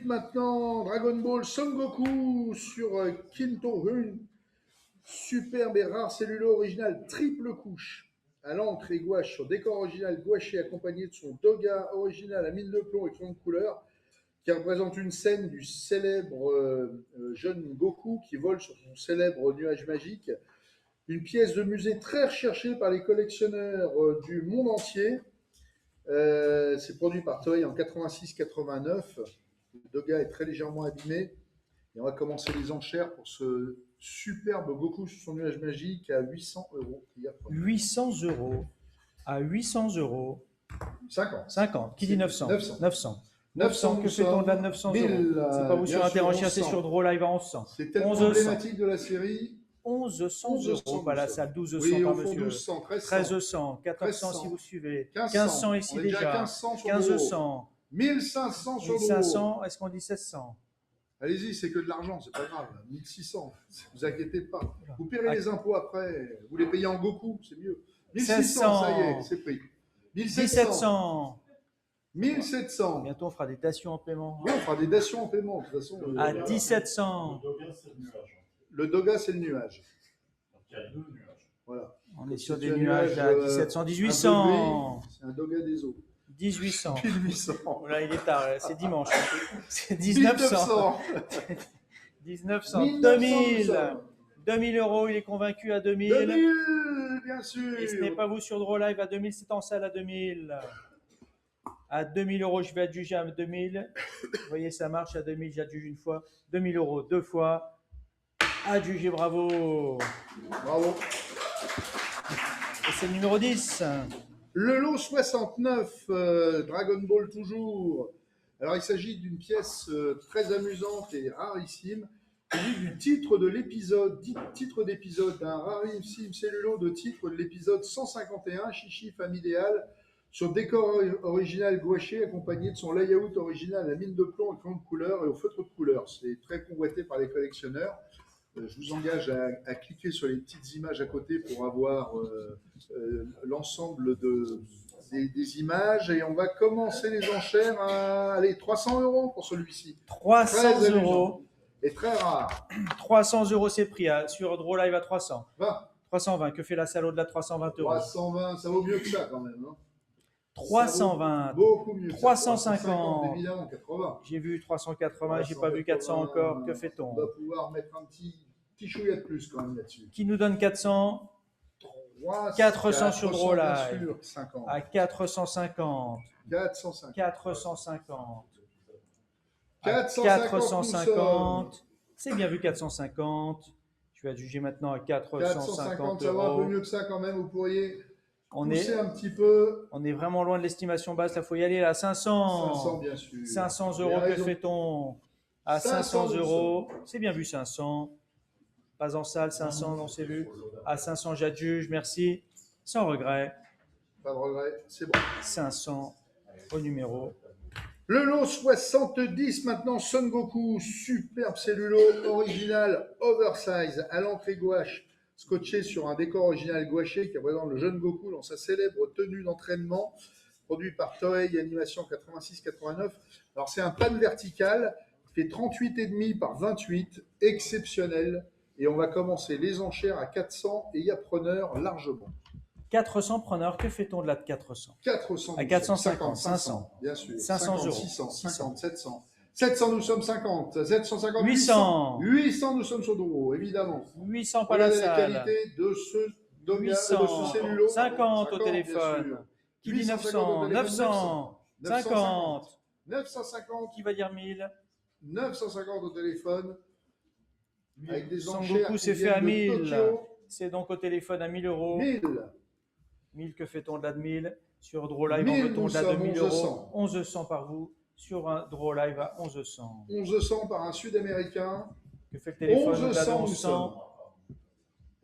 maintenant Dragon Ball Son Goku sur Kinto Hun. Superbe et rare cellulo original triple couche à l'encre et gouache sur décor original gouaché accompagné de son doga original à mine de plomb et fond de couleur qui représente une scène du célèbre jeune Goku qui vole sur son célèbre nuage magique. Une pièce de musée très recherchée par les collectionneurs du monde entier. C'est produit par Toei en 86-89. Le doga est très légèrement abîmé. Et on va commencer les enchères pour ce superbe Goku sur son nuage magique à 800 euros. 800 euros. À 800 euros. 50. 50. Qui dit 900 900. 900. 900, que fait-on de là de 900 1000, euros? C'est pas vous sur Interenchère, c'est sur Draw Live à 1100. C'est tellement emblématique de la série. 1100 euros, pas la salle, 1200 oui, par monsieur. 1200, 1300, 1400 si vous suivez, 1500 ici déjà, 1500, 1500 sur 1500, est-ce qu'on dit 1600? Allez-y, c'est que de l'argent, c'est pas grave. 1600, ne vous inquiétez pas. Vous paierez les impôts après, vous les payez en Goku, c'est mieux. 1600, ça y est, c'est pris. 1700. 1700. Bientôt, on fera des dations en paiement. Oui, on fera des dations en paiement, de toute façon. À 1700. Le doga, c'est le nuage. Donc, il y a deux nuages. Voilà. On est sur des nuages à 1700, 1800. C'est un doga des eaux. 1800. 1800. Là, il est tard, c'est dimanche. C'est 1900. 1900. 2000. 2000 euros, il est convaincu à 2000. 2000, bien sûr. Et ce n'est pas vous sur Draw Live à 2000, c'est en salle à 2000. À 2000 euros, je vais adjuger à 2000. Vous voyez, ça marche à 2000, j'adjuge une fois. 2000 euros, deux fois. Adjugé, bravo. Bravo. Et c'est le numéro 10. Le lot 69, Dragon Ball toujours. Alors, il s'agit d'une pièce très amusante et rarissime. Il s'agit du titre de l'épisode, titre d'épisode d'un rarissime cellulo de titre de l'épisode 151, Chichi familial, sur décor original gouaché, accompagné de son layout original à mine de plomb et crayon de couleur et au feutre de couleur. C'est très convoité par les collectionneurs. Je vous engage à cliquer sur les petites images à côté pour avoir l'ensemble des images. Et on va commencer les enchères à allez, 300 euros pour celui-ci. 300 euros. Et très rare. 300 euros, c'est pris sur Draw Live à 300. 20. 320. Que fait la salle au-delà de 320 euros? 320, ça vaut mieux que ça quand même. Hein. 320. Beaucoup mieux. 350. Évidemment, 80. J'ai vu 380, j'ai pas vu 400 encore. Que fait-on? On va pouvoir mettre un petit chouïa de plus quand même là-dessus. Qui nous donne 400? 400 sur Draw Live. À 450. 450. 450. 450. 450. C'est bien vu 450. Je vais adjuger maintenant à 450 ça va un peu euros. mieux que ça quand même. Vous pourriez On pousser est, un petit peu. on est vraiment loin de l'estimation basse. Là, il faut y aller à 500. 500 bien sûr. 500 euros, que fait-on? À 500 euros. C'est bien vu 500. Pas en salle, 500, non, c'est vu. À 500, j'adjuge, merci. Sans regret. Pas de regret, c'est bon. 500 au numéro. Le lot 70 maintenant, Son Goku, superbe cellulo original oversize à l'entrée gouache, scotché sur un décor original gouaché qui représente le jeune Goku dans sa célèbre tenue d'entraînement, produit par Toei Animation 86-89. Alors c'est un pan vertical, qui fait 38,5 par 28, exceptionnel. Et on va commencer les enchères à 400 et il y a preneur largement. 400 preneurs, que fait-on de là de 400? 400. À 450, 500. Bien sûr. 500 euros. 600, 50, 700. 700, nous sommes 50. 750, 800. 800, nous sommes sur Doro, évidemment. 800 pas la Regardez la salle. qualité de ce doga, 800. de ce cellulo. 50 au bien téléphone. sûr. Qui dit 850 900? au téléphone, 900. 50. 950. Qui va dire 1000? 950 au téléphone. Avec des Son enchères Goku qui s'est fait à viennent de 1000. Tokyo. C'est donc au téléphone à 1000 euros. 1000. 1000, que fait-on de là de 1000? Sur Draw Live, 1000, on veut-on de là de nous 1000 sommes euros? 1100 par vous. Sur un Draw Live à 1100. 1100 par un Sud-Américain. Que fait le téléphone au-delà de 1100, nous 1100? sommes.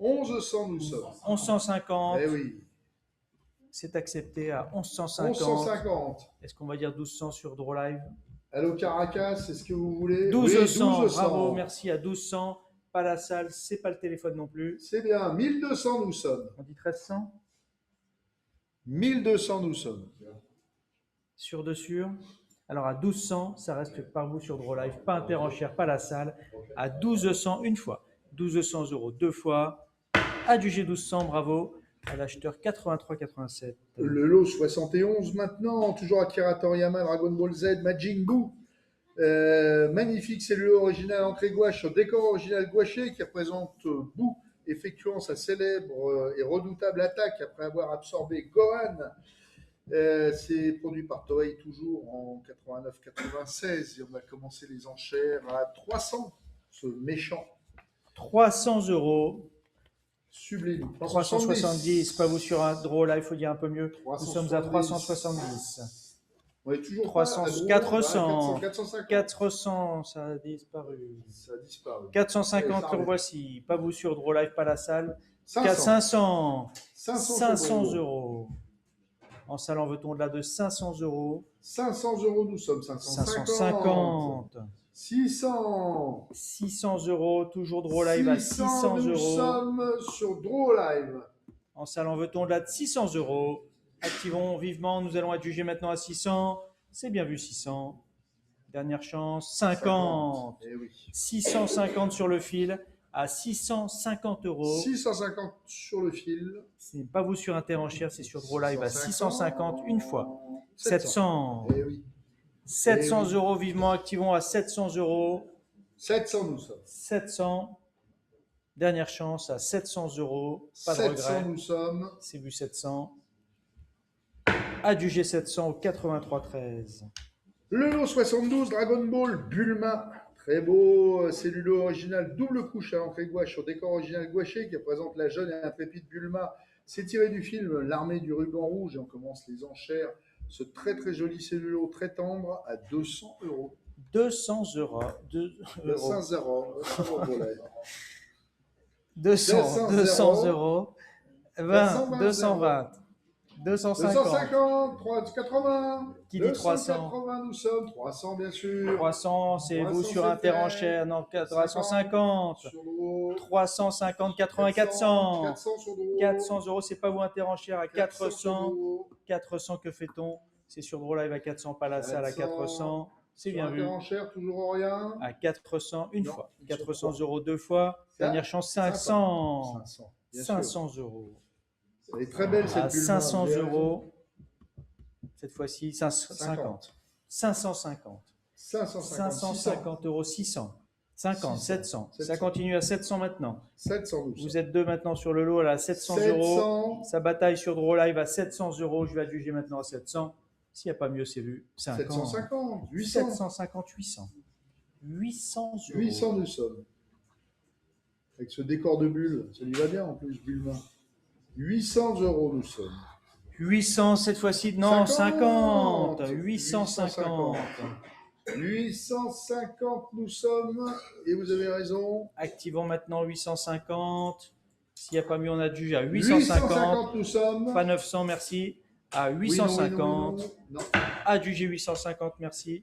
1100, nous sommes. 1150. Eh oui. C'est accepté à 1150. 1150. Est-ce qu'on va dire 1200 sur Draw Live? Allô Caracas, c'est ce que vous voulez? 1200, Oui, 1200. bravo, merci à 1200. Pas la salle, c'est pas le téléphone non plus. C'est bien, 1200 nous sommes. On dit 1300? 1200 nous sommes. Sur de sûr? Alors à 1200, ça reste par vous sur Draw Live, pas interenchère, pas la salle. À 1200 une fois, 1200 euros deux fois. Adjugé 1200, bravo à l'acheteur 83,87. Le lot 71 maintenant, toujours Akira Toriyama, Dragon Ball Z, Majin Buu. Magnifique cellulo original entrée gouache sur décor original gouaché qui représente Buu effectuant sa célèbre et redoutable attaque après avoir absorbé Gohan. C'est produit par Toei toujours en 89-96 et on va commencer les enchères à 300. Ce méchant 300 euros. sublime. 370, pas vous sur un Draw Live, il faut dire un peu mieux. Nous 370. sommes à 370. On est toujours 300, pas à gros, 400, 450. 400, ça a disparu. Ça a disparu. 450, Et le voici. Pas vous sur Draw Live, pas la salle. 500. 500 euros. En salle, en veut-on au-delà de 500 euros 500 euros, nous sommes 550. 550. 600. 600 euros, toujours Draw Live à 600 nous euros. sommes sur Draw Live. En salle, en veut-on au-delà de 600 euros. Activons vivement, nous allons adjuger maintenant à 600. C'est bien vu, 600. Dernière chance, 50. Eh oui. 650 sur le fil à 650 euros. 650 sur le fil. Ce n'est pas vous sur Interenchère, c'est sur Draw Live à 650 une fois. 700. Eh oui. 700 Eh oui. euros, vivement, activons à 700 euros. 700 nous sommes. 700. Dernière chance à 700 euros. Pas de 700 regret. nous sommes. C'est vu 700. Adjugé 700 au 83,13. Le lot 72, Dragon Ball Bulma. Très beau cellulo original, double couche à l'entrée gouache sur décor original gouaché qui représente la jeune et intrépide Bulma. C'est tiré du film L'armée du ruban rouge et on commence les enchères. Ce très très joli cellulo très tendre à 200 euros. 200 euros. 200 euros. 200 euros. 20, 220. 220. 250. 380. Qui dit 300? 280 nous sommes. 300 bien sûr. 300, c'est 300, vous sur c'est Interenchère. Non, 350. Sur Draw. 350, 80, 400. 400 sur Draw. 400 euros, c'est pas vous Interenchère à 400 sur 400. Draw. 400, que fait-on? C'est sur Draw Live à 400, pas la salle à 400. C'est bien vu. Enchère, toujours rien. À 400 une Non, fois. une 400 fois. euros deux fois. Dernière chance, 500. 500. Bien sûr. 500 euros. Elle est très belle cette À Bulma. 500 Vous avez raison. euros. Cette fois-ci, 550. 550. 550. 550 euros, 600. 50, 600, 700. Ça 700. continue à 700 maintenant. 700 nous sommes. Vous êtes deux maintenant sur le lot à 700 euros. 700. Sa bataille sur Draw Live à 700 euros. Je vais adjuger maintenant à 700. S'il n'y a pas mieux, c'est vu. 50. 750. 800. 750, 800. 800 euros. 800 nous sommes. Avec ce décor de bulle, ça lui va bien en plus, Bulma. 800 euros nous sommes. 800 cette fois-ci, non, 50. 50. 850. 850 nous sommes. Et vous avez raison. Activons maintenant 850. S'il n'y a pas mieux, on adjuge à 850. 850 nous sommes. Pas 900, merci. À Oui, non, 850. oui, non, non. Adjugé 850, merci.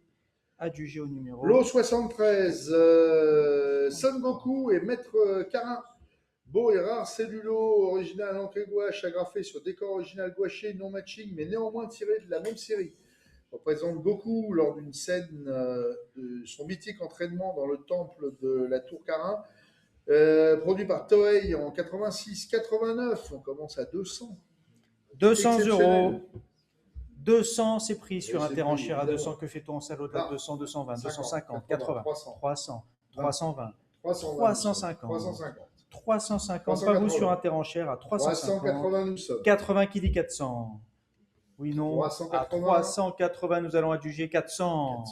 Adjugé au numéro. Lot 73, Son Goku et Maître Karin. Beau et rare cellulo original entrée gouache agrafé sur décor original gouaché non matching mais néanmoins tiré de la même série. Représente Goku lors d'une scène de son mythique entraînement dans le temple de la Tour Karin. Produit par Toei en 86-89. On commence à 200. 200 Exceptionnel. euros. 200, c'est pris sur c'est Interenchère à pris, 200. Que fait-on en salle au-delà de 200, 220, 250, 80, 300, 300, 320, 350. 350. 350, pas vous sur Interenchère à 350. 380 nous sommes. 80 qui dit 400. Oui, non. 380. À 380, nous allons adjuger 400.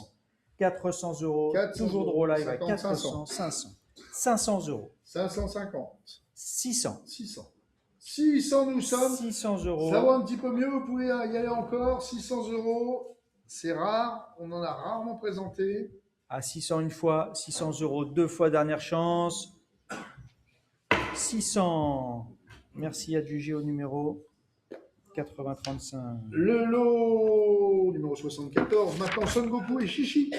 400 euros. 400 Toujours euros. Draw Live à 50, 400, 500. 500 euros. 550. 600. 600. 600 nous sommes. 600 euros. Ça va un petit peu mieux, vous pouvez y aller encore. 600 euros, c'est rare, on en a rarement présenté. À 600 une fois, 600 euros deux fois, dernière chance. 600. Merci, adjugé au numéro 8035. Le lot numéro 74, maintenant Son Goku et Chichi.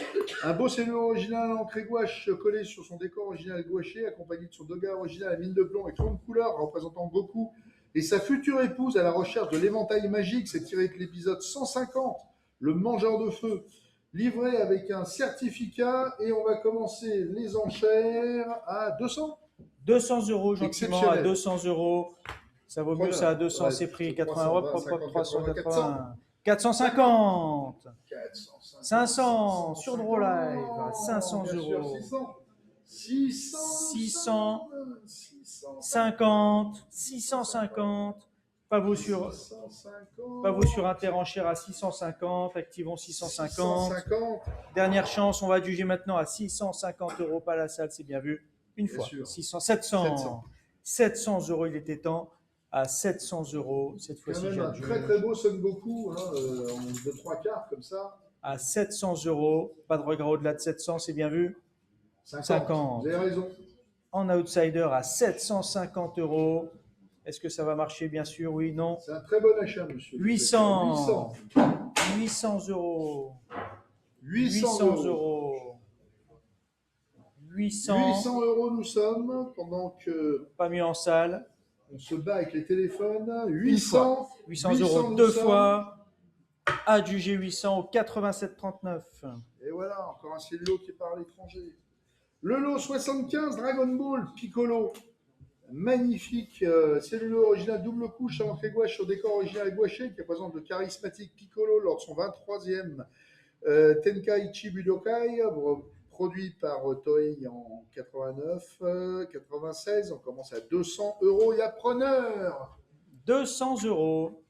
Un beau cellulo original en craie gouache collé sur son décor original gouaché, accompagné de son doga original à mine de plomb et tronc de couleur représentant Goku et sa future épouse à la recherche de l'éventail magique. C'est tiré de l'épisode 150, le mangeur de feu. livré avec un certificat et on va commencer les enchères à 200. 200 euros gentiment, à Exceptionnel. 200 euros. Ça vaut mieux ça à 200, Ouais, c'est pris. 300, 80 euros, 50, 380. 450. 450, 500 sur Draw Live, 500 bien sûr, euros. 600, 600, 600, 50, 650. Pas vous sur 650, Interenchère à 650. Activons 650. 650. Dernière chance, on va juger maintenant à 650 euros. Pas la salle, c'est bien vu. Une Bien fois. sûr. 600, 700. 700 euros, il était temps. À 700 euros, cette Quand fois-ci, même un j'adjuge. très très beau Son Goku, hein, de 3 quarts comme ça. À 700 euros. Pas de regret au-delà de 700, c'est bien vu. 50. Vous avez raison. En outsider à 750 euros. Est-ce que ça va marcher? Bien sûr, oui, non. C'est un très bon achat, monsieur. 800. 800 euros. 800 euros. 800. 800 euros nous sommes, pendant que Pas mieux en salle. on se bat avec les téléphones. 800. 800 euros nous deux sommes. fois. Adjugé 800 au 87,39. Et voilà, encore un cellulo qui part à l'étranger. Le lot 75, Dragon Ball Piccolo. Magnifique cellulo original double couche à l'entrée gouache sur décor original gouaché qui représente le charismatique Piccolo lors de son 23e Tenkaichi Budokai, produit par Toei en 89, 96. On commence à 200 euros. Il y a preneur. 200 euros.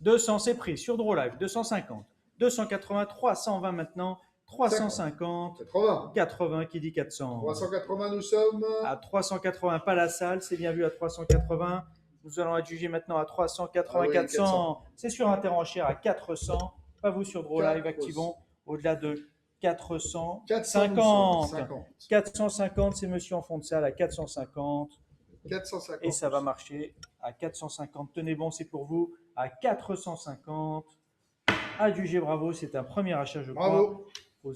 200, c'est pris sur Draw Live. 250. 280, 320 maintenant. 350. 80. 80 qui dit 400. 380 nous sommes. À 380, pas la salle, c'est bien vu à 380. Nous allons adjuger maintenant à 380, Ah oui, 400. 400. C'est sur Interenchère à 400. Pas vous sur Draw Live, 400. activons au-delà de 400. 450. 450, c'est monsieur en fond de salle à 450. 450. Et ça va marcher à 450. Tenez bon, c'est pour vous. À 450. Adjugé, bravo, c'est un premier achat, je crois. Bravo. Au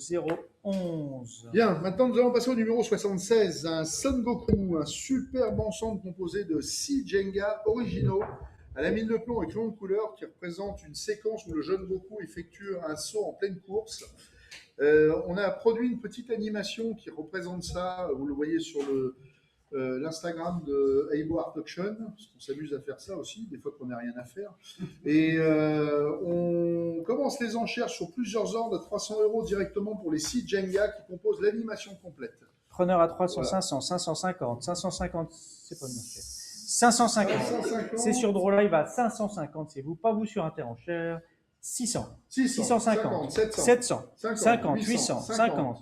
011. Bien, maintenant nous allons passer au numéro 76, un Son Goku, un superbe ensemble composé de 6 Jenga originaux à la mine de plomb avec longue couleur qui représente une séquence où le jeune Goku effectue un saut en pleine course. On a produit une petite animation qui représente ça, vous le voyez sur l'Instagram de Aibo Art Auction, parce qu'on s'amuse à faire ça aussi, des fois qu'on n'a rien à faire. Et on commence les enchères sur plusieurs ordres à 300 euros directement pour les 6 Jenga qui composent l'animation complète. Preneur à 300, Voilà. 500, 550, 550, c'est pas le marché. 550, 550. c'est sur Draw Live à 550, c'est vous, pas vous sur Interenchère. 600, 600, 650, 700, 700, 50, 50, 800, 800, 50,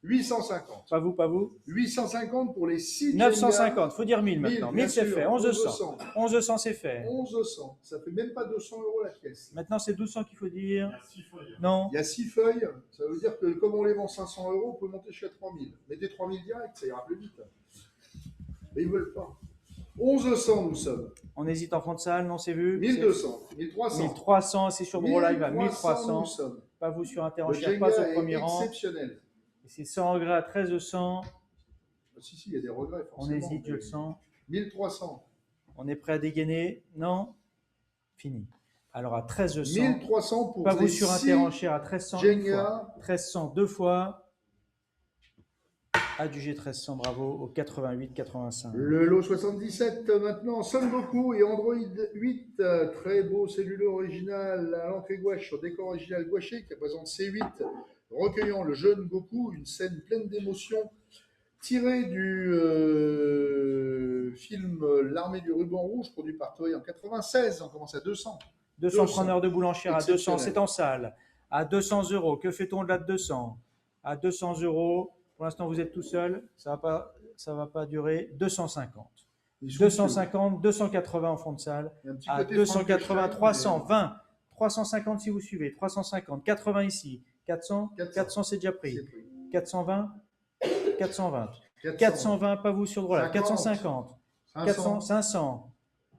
850. pas vous, pas vous. 850 pour les 6 950, faut dire 1000 maintenant. 1000 c'est fait, 1100. 1100. 1100 c'est fait. 1100. Ça fait même pas 200 euros la pièce. Maintenant c'est 1200 qu'il faut dire. Il y a 6 feuilles. Non, Il y a 6 feuilles. Ça veut dire que comme on les vend 500 euros, on peut monter jusqu'à 3000. Mettez 3000 direct, ça ira plus vite. Mais ils veulent pas. 1100 nous sommes. on hésite en fond de salle, non c'est vu. 1200. 1300. 1300, c'est sur Draw Live à 1300. nous sommes. Pas vous sur Le Interenchère, Jenga pas au est premier rang. exceptionnel. Et c'est sans regret à 1300. Si, il y a des regrets. On forcément, hésite, je mais le sens. 1300. On est prêt à dégainer? Non? Fini. Alors à 1300. 1300 pour Pas les vous sur 6 Interenchère à 1300 une fois. Jenga. 1300 deux fois. Adjugé 1300, bravo. Au 88, 85. Le lot 77 maintenant, Son Goku et Android 8, très beau cellulo original à l'entrée gouache sur décor original gouaché qui représente C8, recueillant le jeune Goku, une scène pleine d'émotion tirée du film L'armée du ruban rouge produit par Toei en 96. On commence à 200. 200 preneurs de boulanchère à 200, Exceptionnel. c'est en salle. À 200 euros. Que fait-on au-delà de 200? À 200 euros. Pour l'instant, vous êtes tout seul. Ça va pas durer. 250. 250, 280 en fond de salle. À 280, 320, 350 si vous suivez. 350, 80 ici. 400, 400 c'est déjà pris. 420, 420. 420, pas vous sur Draw Live. 450, 400, 500.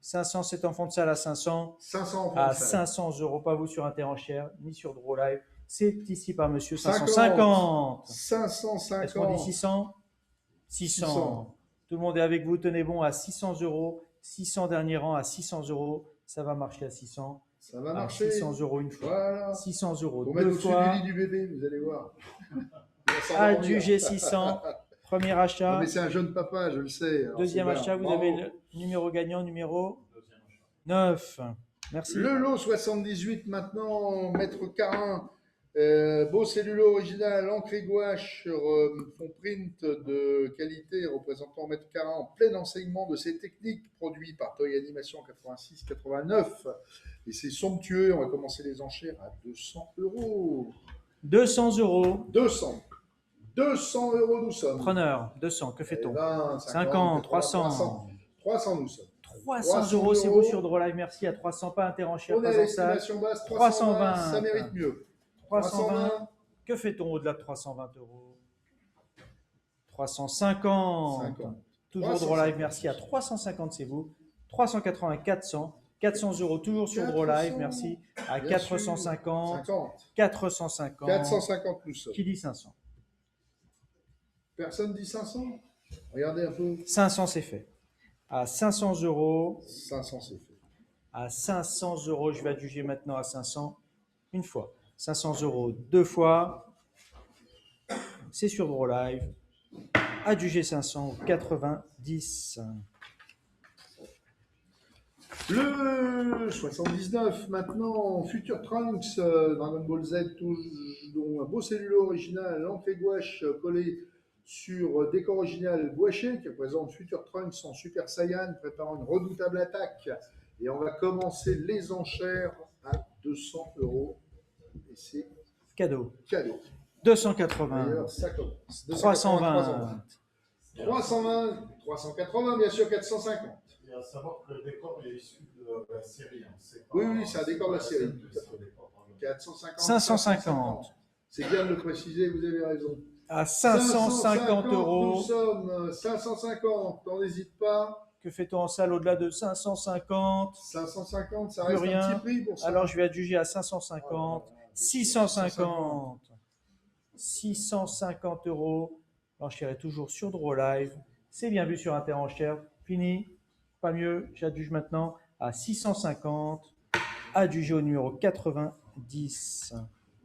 500 c'est en fond de salle à 500. 500 À 500 euros, pas vous sur Interenchère, ni sur Draw Live. C'est ici par monsieur 550. 550. Est-ce qu'on dit 600? 600. Tout le monde est avec vous, tenez bon à 600 euros. 600 dernier rang à 600 euros. Ça va marcher à 600. Ça va à marcher. 600 € une fois. Voilà. 600 € Pour mettre deux au-dessus fois. du lit du bébé, vous allez voir. Il va s'endormir. Adjugé 600. Premier Non, achat. mais c'est un jeune papa, je le sais. Alors, Deuxième c'est bien. achat, vous Bravo. avez le numéro gagnant, numéro Deuxième achat. 9. Merci. Le lot 78 maintenant, Maître Carin, beau cellulo original, encre et gouache sur fond print de qualité représentant Maître Carin en plein enseignement de ses techniques, produit par Toy Animation 86-89. Et c'est somptueux, on va commencer les enchères à 200 €. 200 €. 200. 200 € nous sommes. Preneur, 200. Que fait-on? 20, 50, 300. 300 nous sommes. 300 €, c'est vous sur Drolive. Merci à 300, pas intervention, On est à pas en salle. l'estimation basse, 320. 320, ça mérite mieux. 320. Que fait-on au-delà de 320 €? 350. 50. Toujours 350. Drolive, merci à 350, c'est vous. 380, 400. 400 €, toujours sur 400. Drolive, merci à Bien 450. 50. 450. 450 nous sommes. Qui dit 500? Personne dit 500? Regardez un peu. 500, c'est fait. À 500 €. 500 c'est fait. À 500 €, je vais adjuger maintenant à 500 une fois. 500 € deux fois. C'est sur Drolive. Adjugé 500, 90. Le 79 maintenant, Future Trunks, Dragon Ball Z, dont un beau cellulo original, encre et gouache collé sur décor original gouaché qui représente Future Trunks en Super Saiyan préparant une redoutable attaque. Et on va commencer les enchères à 200 €. Et c'est Cadeau. cadeau. 280. D'ailleurs, ça commence. 320. 320, 380, bien sûr, 450. Il y a à savoir que le décor est issu de la série. Hein. C'est pas- Oui, oui, c'est un décor de la série, c'est- tout à c'est fait. un décor dans le- 450. 550. C'est bien de le préciser, vous avez raison. À 550 Nous €. sommes 550, on n'hésite pas. Que fait-on en salle au-delà de 550? 550, ça Plus reste rien. un petit prix pour ça. Alors je vais adjuger à 550. 650. 650 €. L'enchère est toujours sur Drolive. C'est bien vu sur Interenchère. Fini. Pas mieux. J'adjuge maintenant à 650. Adjugé au numéro 90.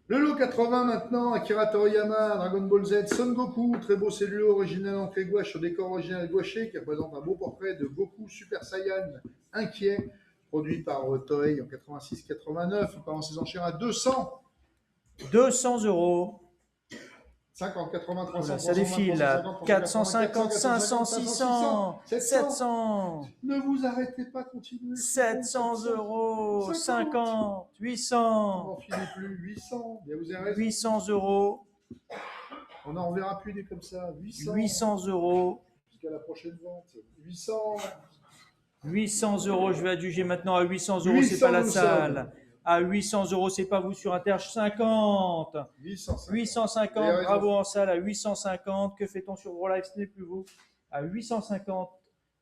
Le lot 80 maintenant, Akira Toriyama, Dragon Ball Z, Son Goku, très beau cellulo original en clé gouache sur décor original gouaché qui représente un beau portrait de Goku Super Saiyan inquiet, produit par Toei en 86-89. On commence ses enchères à 200. 200 €. 50, 80, 300, Oula, ça défile là. 450, 500, 600, 700. Ne vous arrêtez pas, continuez. 700 €. 50, On 800. n'en finit plus. 800. Bien, vous avez raison. 800 €. On n'en reverra plus des comme ça. 800. 800 €. Jusqu'à la prochaine vente. 800. 800 €, je vais adjuger maintenant à 800 €, c'est 800 pas la nous salle. À 800 €, c'est pas vous sur Inter. 50. 850. 850, Vous avez raison. bravo en salle à 850. Que fait-on sur Gros Live? Ce n'est plus vous. À 850,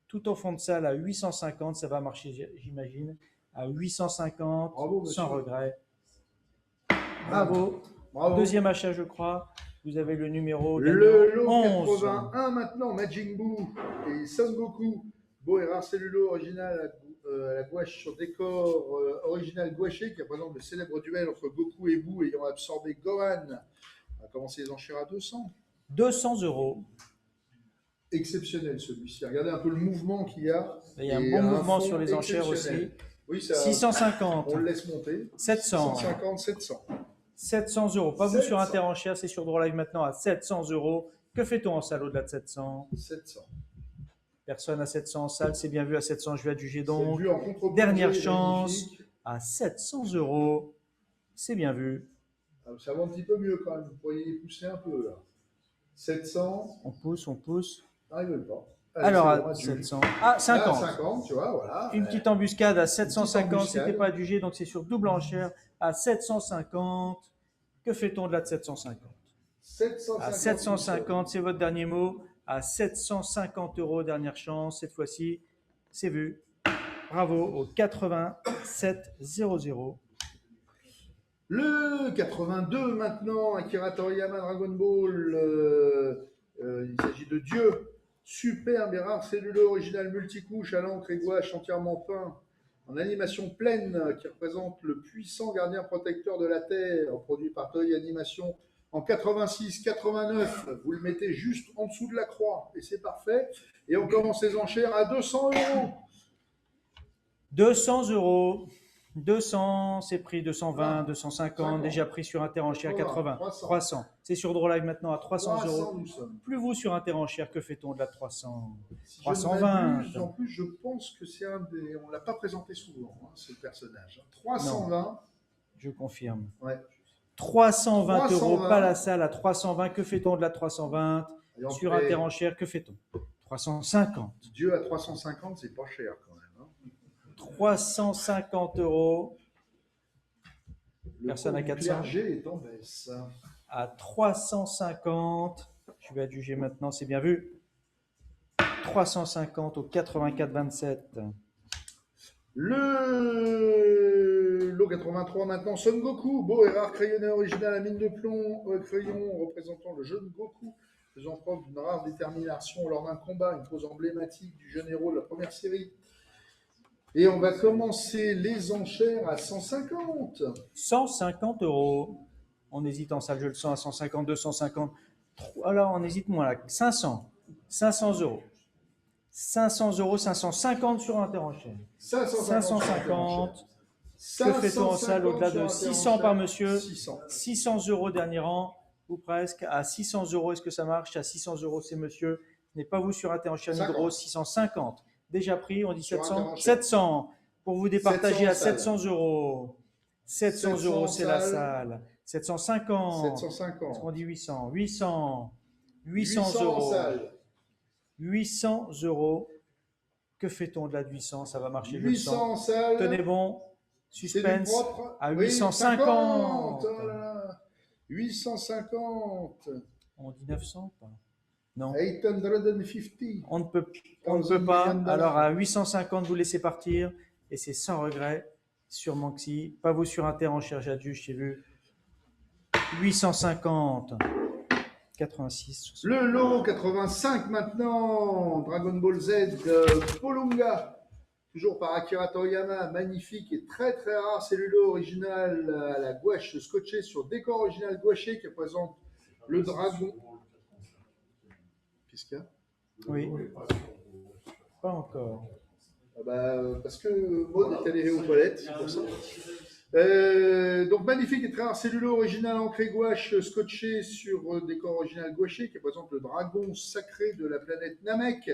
tout au fond de salle à 850, ça va marcher, j'imagine. À 850, Bravo, monsieur. sans regret. Bravo. Bravo. Deuxième achat, je crois. Vous avez le numéro Le lot gagnant, 11. 81 maintenant, Majin Buu et Son Goku. Beau et rare cellulo original à la gouache sur décor original gouaché qui représente le célèbre duel entre Goku et Buu ayant absorbé Gohan. On va commencer les enchères à 200. 200 €. Exceptionnel celui-ci. Regardez un peu le mouvement qu'il y a. Il y a un Et bon mouvement fond sur les enchères exceptionnel. aussi. Oui, ça, 650. on le laisse monter. 700. 650, 700. 700 €. Pas vous sur 700. Interenchère, c'est sur Drolive maintenant à 700 €. Que fait-on en salle au-delà de 700? 700. Personne à 700 en salle, c'est bien vu à 700. Je vais adjuger C'est donc vu en contre-plongée, dernière magnifique. chance. À 700 €. C'est bien vu. Ah, ça va un petit peu mieux quand même. Vous pourriez y pousser un peu là. 700. On pousse, on pousse. Ah, ils veulent pas. Allez, Alors c'est bon, à adjuge. 700. Ah, 50. 50, tu vois, voilà. Une petite embuscade à 750. embuscade. C'était pas adjugé, donc c'est sur double enchère à 750. Que fait-on au-delà de 750? 750. À 750, c'est votre dernier mot. À 750 €, dernière chance. Cette fois-ci, c'est vu. Bravo au 8700. Le 82 maintenant, Akira Toriyama Dragon Ball. Il s'agit de Dieu. Superbe et rare cellulo original multicouche à l'encre et gouache entièrement peint. en animation pleine qui représente le puissant gardien protecteur de la Terre, produit par Toei Animation en 86-89. Vous le mettez juste en dessous de la croix et c'est parfait. Et on commence les enchères à 200 €. 200 €. 200, c'est pris 220, Voilà. 250, 50. déjà pris sur Interenchère 80, 300. 300. C'est sur Draw Live maintenant à 300 €. Nous sommes. Plus vous sur Interenchère, que fait-on au-delà de 300? Si 320. en plus, je pense que c'est un des. On ne l'a pas présenté souvent, hein, ce personnage. 320. Je confirme. Ouais. 320 €, 320. pas la salle à 320. Que fait-on au-delà de 320? Et Sur après, Interenchère, que fait-on? 350. Dieu à 350, c'est pas cher quand même. Hein. 350 €. Le Personne à cours du 400. clergé est en baisse. À 350. Je vais adjuger maintenant, c'est bien vu. 350 au 84,27. Le lot 83 maintenant, Son Goku, beau et rare crayonné original à mine de plomb, crayon représentant le jeune Goku, faisant preuve d'une rare détermination lors d'un combat, une pose emblématique du jeune héros de la première série. Et on va commencer les enchères à 150. 150 €. On hésite en salle, je le sens, à 150, 250. Alors, on hésite moins là. 500. 500 €. 500 €, 550 sur Interenchère. 550. Que fait-on en salle au-delà de 600 par monsieur? 600. 600 € dernier rang, ou presque. À 600 €, est-ce que ça marche? À 600 €, c'est monsieur. Ce n'est pas vous sur Interenchère Migros. 650. Déjà pris, on dit Sur 700. Interenchère. 700 pour vous départager 700 à 700 €. 700 € c'est la salle. salle. 750. 750. Est-ce qu'on dit 800? 800. 800 en €. salle. 800 €. Que fait-on de la 800? Ça va marcher, je le 800 sens. en salle. Tenez bon. C'est du Suspense. propre. À Oui, 850. 50. Oh là là. 850. On dit 900 pas? Non. 850. On ne peut pas. Alors à 850, vous laissez partir. Et c'est sans regret. Sur Manxi. Pas vous sur Interenchère, j'adjuge, j'ai vu. 850. 86. Le lot 85 maintenant. Dragon Ball Z Polunga. Toujours par Akira Toriyama. Magnifique et très très rare cellulo original à la gouache scotché sur décor original gouaché qui représente le dragon. Qu'est-ce qu'il y a? Oui. Pas encore. Ah bah, parce que Maud est allée aux toilettes, c'est pour ça. Donc magnifique et très rare cellulo original ancré gouache scotché sur décor original gouaché qui représente le dragon sacré de la planète Namek.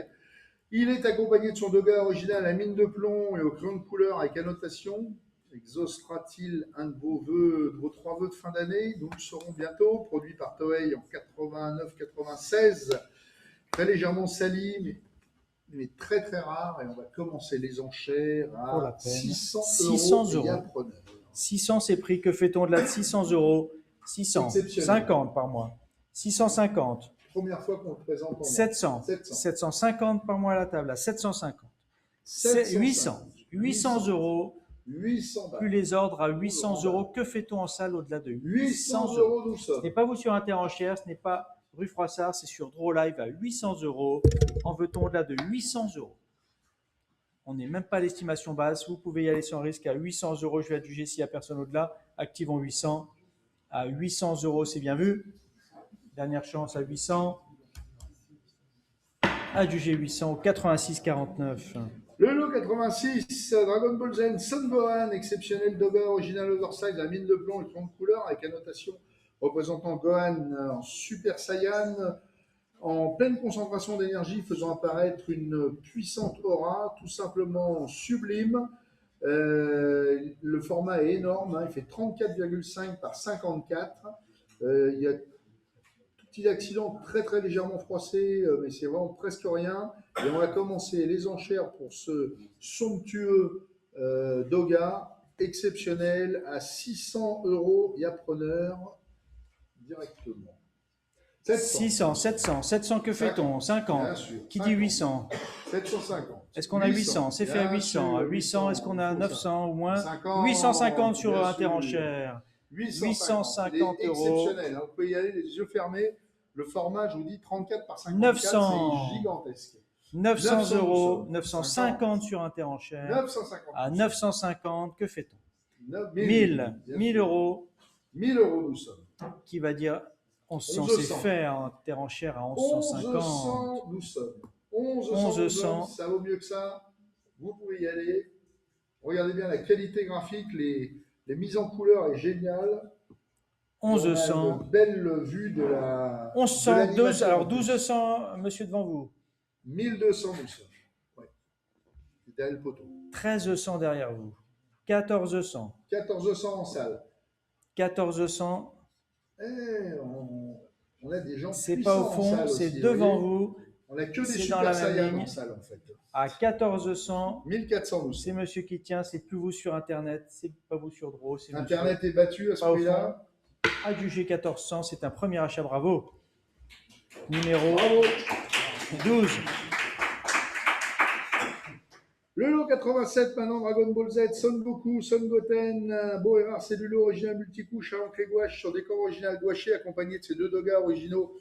Il est accompagné de son doga original à mine de plomb et au crayon de couleur avec annotation. Exaucera-t-il un de vos vœux, de vos 3 vœux de fin d'année? Nous le saurons bientôt. Produit par Toei en 89-96. Très légèrement sali, mais très très rare. Et on va commencer les enchères Pour la à peine. 600 600 €. €. 600 c'est pris. Que fait-on de là de 600 €? 600. Exceptionnel. 50 par mois. 650. Première fois qu'on le présente en 700. 750 par mois à la table. À 750. 800. 800 €. 800 Plus les ordres à 800 €. Que fait-on en salle au-delà de 800 800 €? € nous Ce sommes. n'est pas vous sur Interenchère, ce n'est pas rue Froissart, c'est sur Draw Live à 800 €. En veut-on au-delà de 800 €? On n'est même pas à l'estimation basse. Vous pouvez y aller sans risque à 800 €. Je vais adjuger s'il n'y a personne au-delà. Activons 800. À 800 €, c'est bien vu. Dernière chance à 800. Adjugé 800 au 86,49. Le lot 86, Dragon Ball Z, Son Gohan, exceptionnel doga original oversize, la mine de plomb et de couleur avec annotation représentant Gohan en Super Saiyan, en pleine concentration d'énergie, faisant apparaître une puissante aura, tout simplement sublime. Le format est énorme, hein, il fait 34,5 par 54. Il y a tout petit accident très très légèrement froissé, mais c'est vraiment presque rien. Et on va commencer les enchères pour ce somptueux doga exceptionnel à 600 €. Il y a preneur directement. 600, 700, 700 que fait-on? 50. Bien sûr. Qui dit 800? 750. Est-ce qu'on a 800? C'est fait à 800. À 800, est-ce qu'on a 900 ou moins? 850 sur Interenchère. 850 €. €. Exceptionnel. Vous pouvez y aller les yeux fermés. Le format, je vous dis, 34 par 54, 900. c'est gigantesque. 900 900 nous euros, sommes. 950 sur Interenchère, 950. à 950, que fait-on? 1000. 1000 euros, 1000 euros nous sommes. qui va dire 1100, 1100. c'est fait en Interenchère à 1150. 1100 nous sommes. 1100 nous 1100. sommes, ça vaut mieux que ça. Vous pouvez y aller. Regardez bien la qualité graphique, les mises en couleur est géniale. On a 1100. une belle vue de la. 1100, de l'animation. alors 1200, monsieur devant vous. 1200 nous sommes. Ouais. C'est derrière le poteau. 1300 derrière vous. 1400. 1400 en salle. 1400, On a des gens c'est puissants pas au en fond, salle c'est aussi, devant voyez. vous. On a que des C'est dans super la même saiyans ligne. en salle en fait. À 1400, 1400 nous c'est sommes. monsieur qui tient, c'est plus vous sur Internet, c'est pas vous sur Draw, c'est monsieur. Internet est battu à ce Pas au prix-là. Adjugé 1400, c'est un premier achat, bravo. Numéro Bravo. 12. Le lot 87 maintenant, Dragon Ball Z, Son Goku, Son Goten, beau et rare cellulo original multicouche à l'encre et gouache sur décor original gouaché accompagné de ses deux dogas originaux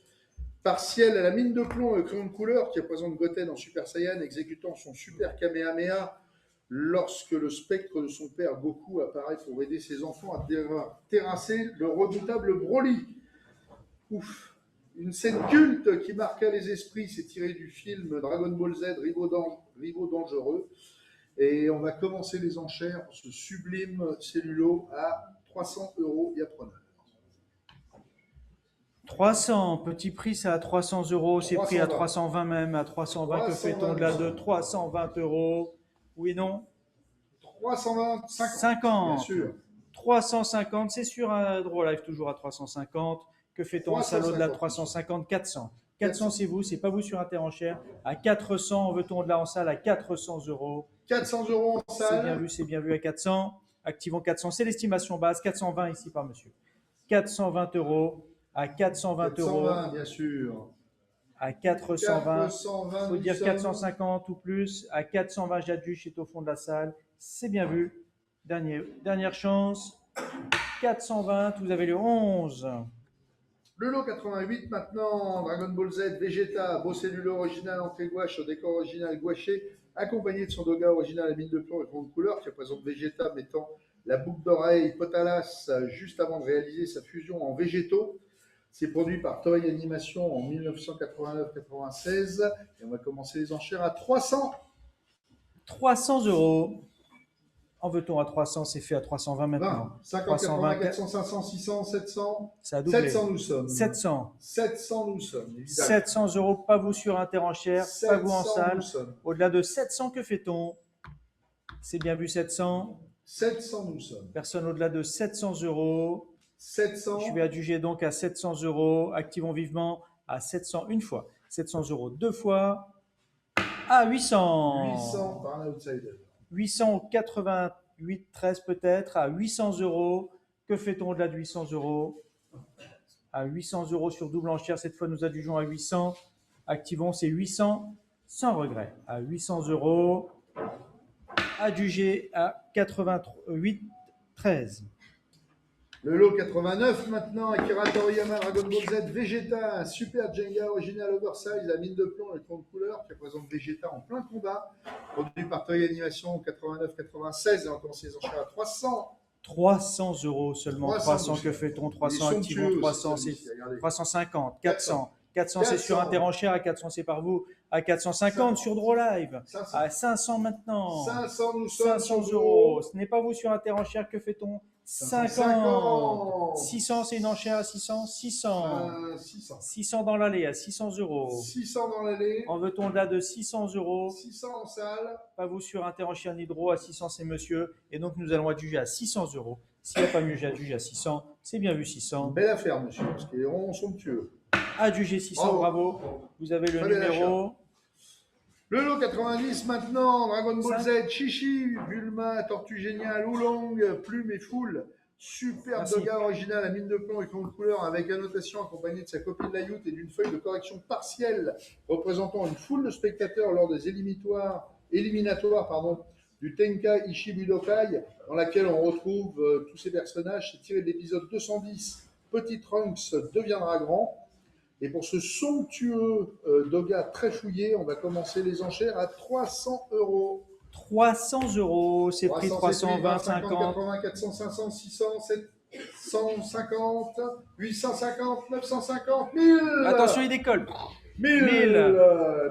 partiels à la mine de plomb et crayon de couleur qui représente Goten en Super Saiyan exécutant son super Kamehameha lorsque le spectre de son père Goku apparaît pour aider ses enfants à terrasser le redoutable Broly. Ouf. Une scène culte qui marqua les esprits, c'est tiré du film Dragon Ball Z, Rivaux dangereux. Et on va commencer les enchères pour ce sublime cellulo à 300 euros et à preneur. 300, petit prix, c'est à 300 euros, c'est pris à 320. 320 même, à 320, que fait-on de là de 320 euros? Oui, non? 320, 50. 50. Bien sûr. 350, c'est sur un Draw Live, toujours à 350. Que fait-on en salle au-delà de 350? 400. 400, c'est vous, c'est pas vous sur Interenchère. À 400, veut-on au-delà en salle à 400 euros? 400 euros en salle. C'est bien vu à 400. Activons 400, c'est l'estimation base. 420 ici par monsieur. 420 euros. À 420 euros. 420, bien sûr. À 420. 420, Il faut dire nous sommes. 450 ou plus. À 420, j'adjuge, c'est au fond de la salle. C'est bien vu. Dernière chance. 420, vous avez le 11. Le lot 88 maintenant, Dragon Ball Z, Vegeta, beau cellulo original entrée gouache au décor original gouaché, accompagné de son doga original à mine de plomb et grande couleur qui représente Vegeta mettant la boucle d'oreille Potalas juste avant de réaliser sa fusion en végétaux. C'est produit par Toei Animation en 1989-96 et on va commencer les enchères à 300. 300 euros. En veut-on à 300, c'est fait à 320 maintenant. 20, 50, 320, 80, 400, 500, 600, 700. Ça a doublé. 700 nous sommes. 700. 700 nous sommes, évidemment. 700 euros, pas vous sur Interenchère, pas vous en 700 salle. nous sommes. Au-delà de 700, que fait-on? C'est bien vu 700. 700 nous sommes. Personne au-delà de 700 euros. 700. Je vais adjuger donc à 700 euros. Activons vivement à 700 une fois. 700 euros deux fois. À 800. 800 par un outsider. 888, 13 peut-être. À 800 euros. Que fait-on au-delà de 800 euros? À 800 euros sur double enchère. Cette fois, nous adjugeons à 800. Activons ces 800 sans regret. À 800 euros. Adjugé à 88, 13. Le lot 89 maintenant, Akira Toriyama, Dragon Ball Z, Vegeta, Super Jenga original oversize, la mine de plomb et ton de couleur qui représente Vegeta en plein combat, produit par Toei Animation 89-96 et on commence les enchères à 300. 300 euros seulement. 300, que fait-on? 300, ils sont activons tueux, 300, c'est c'est celui-ci, regardez. 350, 400. 400, c'est sur 400. Interenchère, à 400, c'est par vous. À 450 sur Draw Live. 500. À 500 maintenant. 500 nous sommes. 500 sur euros. Ce n'est pas vous sur Interenchère, que fait-on? 50. 550. 600, c'est une enchère à 600. 600. 600. 600 dans l'allée à 600 euros. 600 dans l'allée. En veut-on là de 600 euros? 600 en salle. Pas vous sur Interenchère Nidro à 600, c'est monsieur. Et donc nous allons adjuger à 600 euros. S'il n'y a pas mieux, j'adjuge à 600. C'est bien vu 600. Belle affaire, monsieur, parce qu'ils sont somptueux. Adjugé 600, bravo. Vous avez le Très bel numéro. Le lot 90 maintenant, Dragon Ball Z, Chichi, Bulma, Tortue Géniale, Oolong, Plume et Foule. Superbe Merci. doga original à mine de plomb et crayon de couleur avec annotation accompagnée de sa copie de la Yout et d'une feuille de correction partielle représentant une foule de spectateurs lors des éliminatoires du Tenka Ishi Budokai dans laquelle on retrouve tous ces personnages. C'est tiré de l'épisode 210, Petit Trunks deviendra grand. Et pour ce somptueux Doga très fouillé, on va commencer les enchères à 300 euros. 300 euros, c'est pris 320, 50, 50. 80, 400, 500, 600, 750, 850, 950, 1000. Attention, il décolle. 1000. 1000.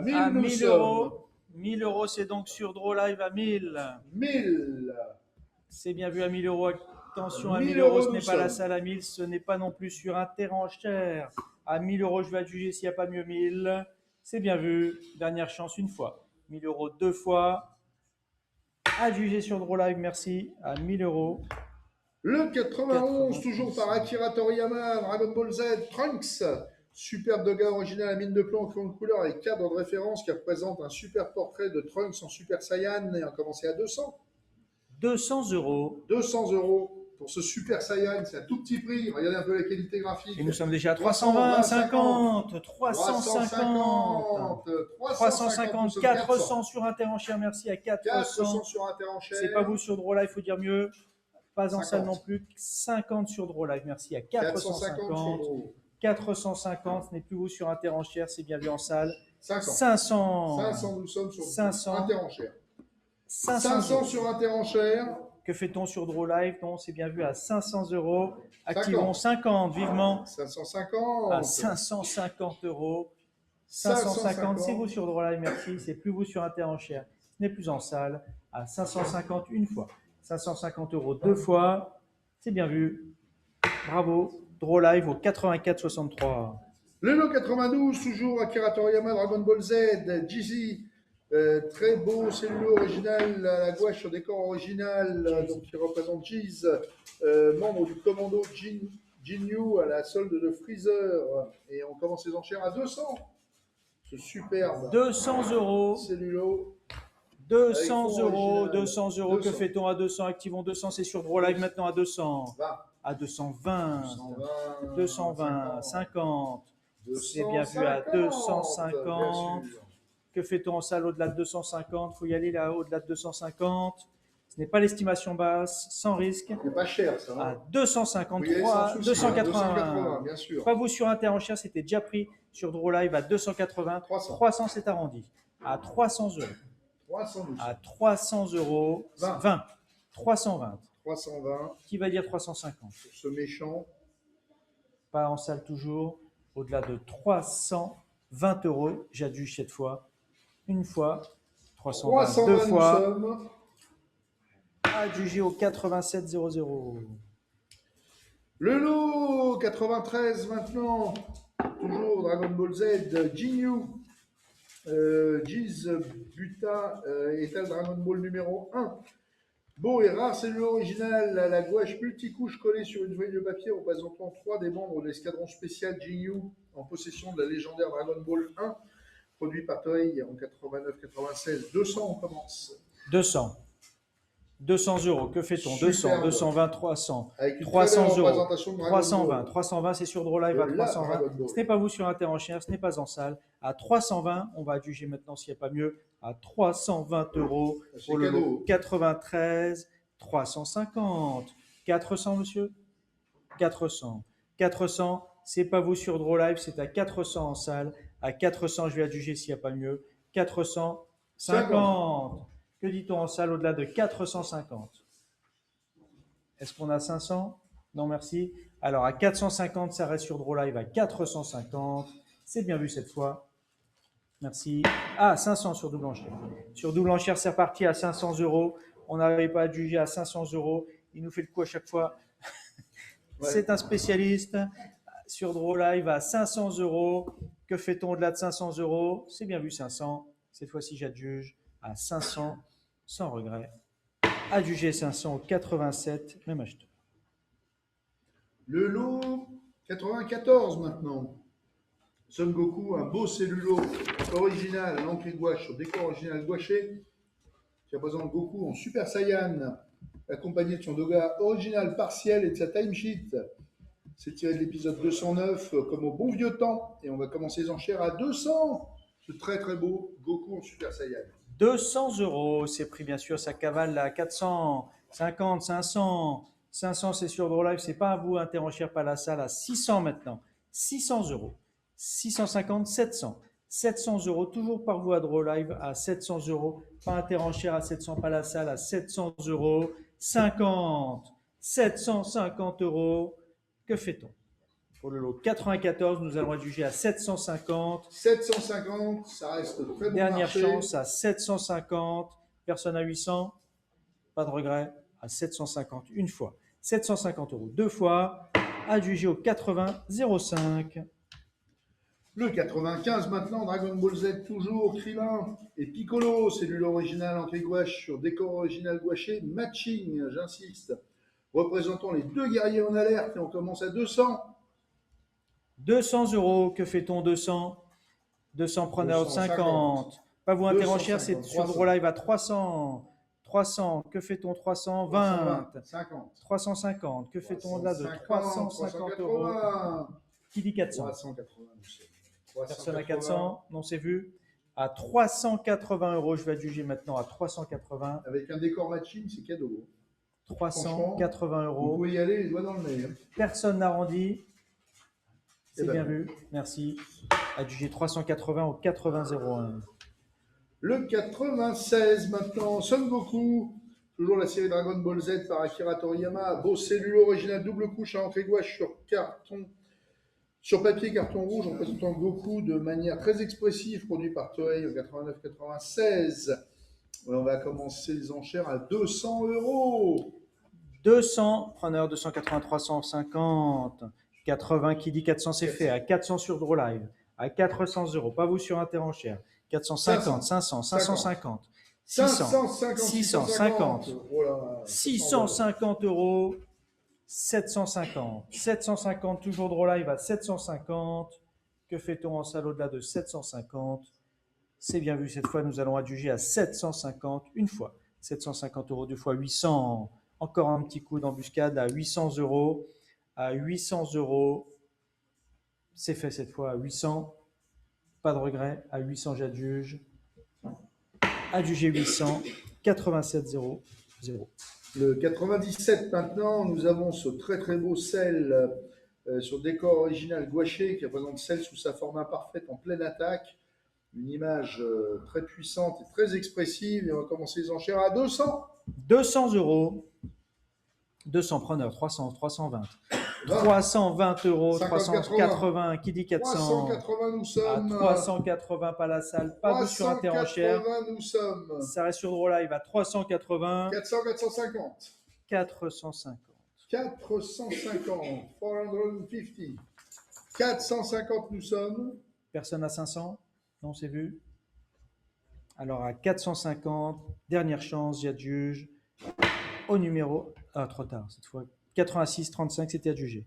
1000 À nous 1000 sommes. euros. 1000 euros, c'est donc sur Draw Live à 1000. 1000. C'est bien vu à 1000 euros. Attention, à 1000 1000 euros, ce euros, n'est nous pas la sommes. salle à 1000, ce n'est pas non plus sur Interenchère. À 1000 euros, je vais adjuger s'il n'y a pas mieux 1000. C'est bien vu. Dernière chance une fois. 1000 euros deux fois. Adjugé sur Draw Live, merci. À 1000 euros. Le 91, 90. toujours par Akira Toriyama, Dragon Ball Z, Trunks. Superbe Doga original à mine de plomb, crayon de couleur avec cadre de référence qui représente un super portrait de Trunks en Super Saiyan et on commencé à 200. 200 euros. 200 euros pour ce Super Saiyan, c'est un tout petit prix. Regardez un peu la qualité graphique. Et nous sommes déjà à 320, 50, 350, 350, 400 sur Interenchère, merci à 400. 400 sur Interenchère. C'est pas vous sur Draw Live, il faut dire mieux. Pas en 50. salle non plus. 50 sur Draw Live, merci à 450. 450, ce n'est plus vous sur Interenchère, c'est bien vu en salle. 500. 500. 500, nous sommes sur 500. Interenchère. 500 500 sur Interenchère. Que fait-on sur Draw Live? Non, c'est bien vu à 500 euros. Activons 50, vivement. 550. À 550 euros. 550, c'est vous sur Draw Live, merci. C'est plus vous sur Interenchère. Ce n'est plus en salle. À 550 une fois. 550 euros deux fois. C'est bien vu. Bravo. Draw Live au 84,63. Le lot 92, toujours Akira Toriyama, Dragon Ball Z, GZ. Très beau cellulo original à la gouache sur décor original, donc qui représente Giz, membre du commando Jinyu à la solde de Freezer. Et on commence les enchères à 200. Ce superbe 200 euros. cellulo. 200 Avec fond euros. original. 200 euros. Que 200. fait-on à 200? Activons 200. C'est sur Draw Live maintenant à 200. 20, À 220. 220, 220. 50. C'est bien vu à 250. bien sûr. Que fait-on en salle au-delà de 250? Il faut y aller là au-delà de 250. Ce n'est pas l'estimation basse, sans risque. C'est pas cher ça. À Hein. 253, Oui, sans souci, 280. 280, bien sûr. Pas vous sur Interenchère, c'était déjà pris sur Draw Live à 280. 300. 300, c'est arrondi. À 300 euros. 300 nous À 300 euros. 20. 20. 320. 320 Qui va dire 350? pour ce méchant. Pas en salle toujours. Au-delà de 320 euros, j'adjuge cette fois. Une fois. 320 320 deux nous fois. sommes. Adjugé au 87,00. Le lot 93 maintenant. Toujours Dragon Ball Z, Jinyu. Giz Buta, étal Dragon Ball numéro 1. Beau et rare cellulo original à la gouache multicouche collée sur une feuille de papier représentant 3 des membres de l'escadron spécial Jinyu en possession de la légendaire Dragon Ball 1, produit par Toei en 89-96. 200, on commence. 200. 200 euros. Que fait-on? 200, Superbe. 220, 300. Avec une 300 très belle euros. représentation de Dragon 320. Ball. 320, c'est sur Draw Live à De la 320. Dragon Ball. Ce n'est pas vous sur Interenchère, ce n'est pas en salle. À 320, on va adjuger maintenant s'il n'y a pas mieux. À 320 euros C'est pour le cadeau. lot 93, 350. 400, monsieur? 400. 400, c'est pas vous sur Draw Live, c'est à 400 en salle. À 400, je vais adjuger s'il n'y a pas mieux. 450. Que dit-on en salle au-delà de 450? Est-ce qu'on a 500? Non, merci. Alors, à 450, ça reste sur Draw Live à 450. C'est bien vu cette fois. Merci. Ah, 500 sur double enchère. Sur double enchère, c'est reparti à 500 euros. On n'avait pas adjugé à 500 euros. Il nous fait le coup à chaque fois. Ouais. C'est un spécialiste. Sur Draw Live à 500 euros. Que fait-on au-delà de 500 euros? C'est bien vu 500. Cette fois-ci, j'adjuge à 500 sans regret. Adjugé 500 au 87, même acheteur. Le lot 94 maintenant. Son Goku, un beau cellulo original à l'encre et gouache sur décor original gouaché qui représente Goku en Super Saiyan, accompagné de son doga original partiel et de sa timesheet. C'est tiré de l'épisode 209 comme au bon vieux temps. Et on va commencer les enchères à 200. Ce très très beau Goku en Super Saiyan. 200 euros, c'est pris bien sûr, ça cavale à 400, 50, 500. 500, c'est sur Draw Live, c'est pas à vous, Interenchère, pas la salle, à 600 maintenant. 600 euros. 650, 700. 700 euros, toujours par vous à Draw Live à 700 euros. Pas interenchère à 700, pas la salle à 700 euros. 50, 750 euros. Que fait-on? Pour le lot 94, nous allons adjuger à 750. 750, ça reste très bon Dernière marché. chance à 750. Personne à 800. Pas de regret. À 750 une fois. 750 euros deux fois. Adjugé au 80 05. Le 95 maintenant, Dragon Ball Z toujours, Krillin et Piccolo, cellule originale en gouache sur décor original gouaché, matching, j'insiste, représentant les deux guerriers en alerte et on commence à 200. 200 euros, que fait-on 200? 200 preneurs 50. Pas vous interenchère, c'est sur Draw Live à 300. 300, que fait-on 300? 20. 50. 350, que fait-on au-delà de 350 euros? Qui dit 400? 380, Personne à 400? Non, c'est vu. À 380 euros, je vais adjuger maintenant à 380. Avec un décor matching, c'est cadeau. 380 Vous euros. pouvez y aller les doigts dans le nez. hein. Personne n'arrondit. C'est ben bien non. vu. Merci. Adjugé 380 au 80,01. Le 96 maintenant, Son Goku, toujours la série Dragon Ball Z par Akira Toriyama, beau cellulo original double couche à encre gouache sur carton, sur papier carton rouge, représentant Goku de manière très expressive, produit par Toei en 89-96. On va commencer les enchères à 200 euros. 200, preneur 280, 350. 80, qui dit 400, c'est fait. À 400 sur Draw Live. À 400 euros. Pas vous sur interenchère. 450, 500, 550. 600, 650. Voilà. 650 euros. 750. 750, toujours Draw Live à 750. Que fait-on en salle au-delà de 750? C'est bien vu, cette fois, nous allons adjuger à 750 une fois. 750 euros deux fois 800. Encore un petit coup d'embuscade à 800 euros. À 800 euros. C'est fait cette fois à 800. Pas de regret. À 800, j'adjuge. Adjugé 800. 87,00. Le 97 maintenant, nous avons ce très très beau sel sur décor original gouaché qui représente sel sous sa forme imparfaite en pleine attaque. Une image très puissante et très expressive. Et on va commencer les enchères à 200. 200 euros. 200 preneurs, 300, 320. 320 euros, 380, qui dit 400? 380 nous À sommes. 380, pas la salle, pas vous sur interenchère. 380 nous sommes. Ça reste sur Draw Live à 380. 400, 450. 450. 450. 450. 450 nous sommes. Personne à 500? Non, c'est vu. Alors à 450, dernière chance, j'adjuge au numéro. Ah, trop tard cette fois. 86, 35, c'était adjugé.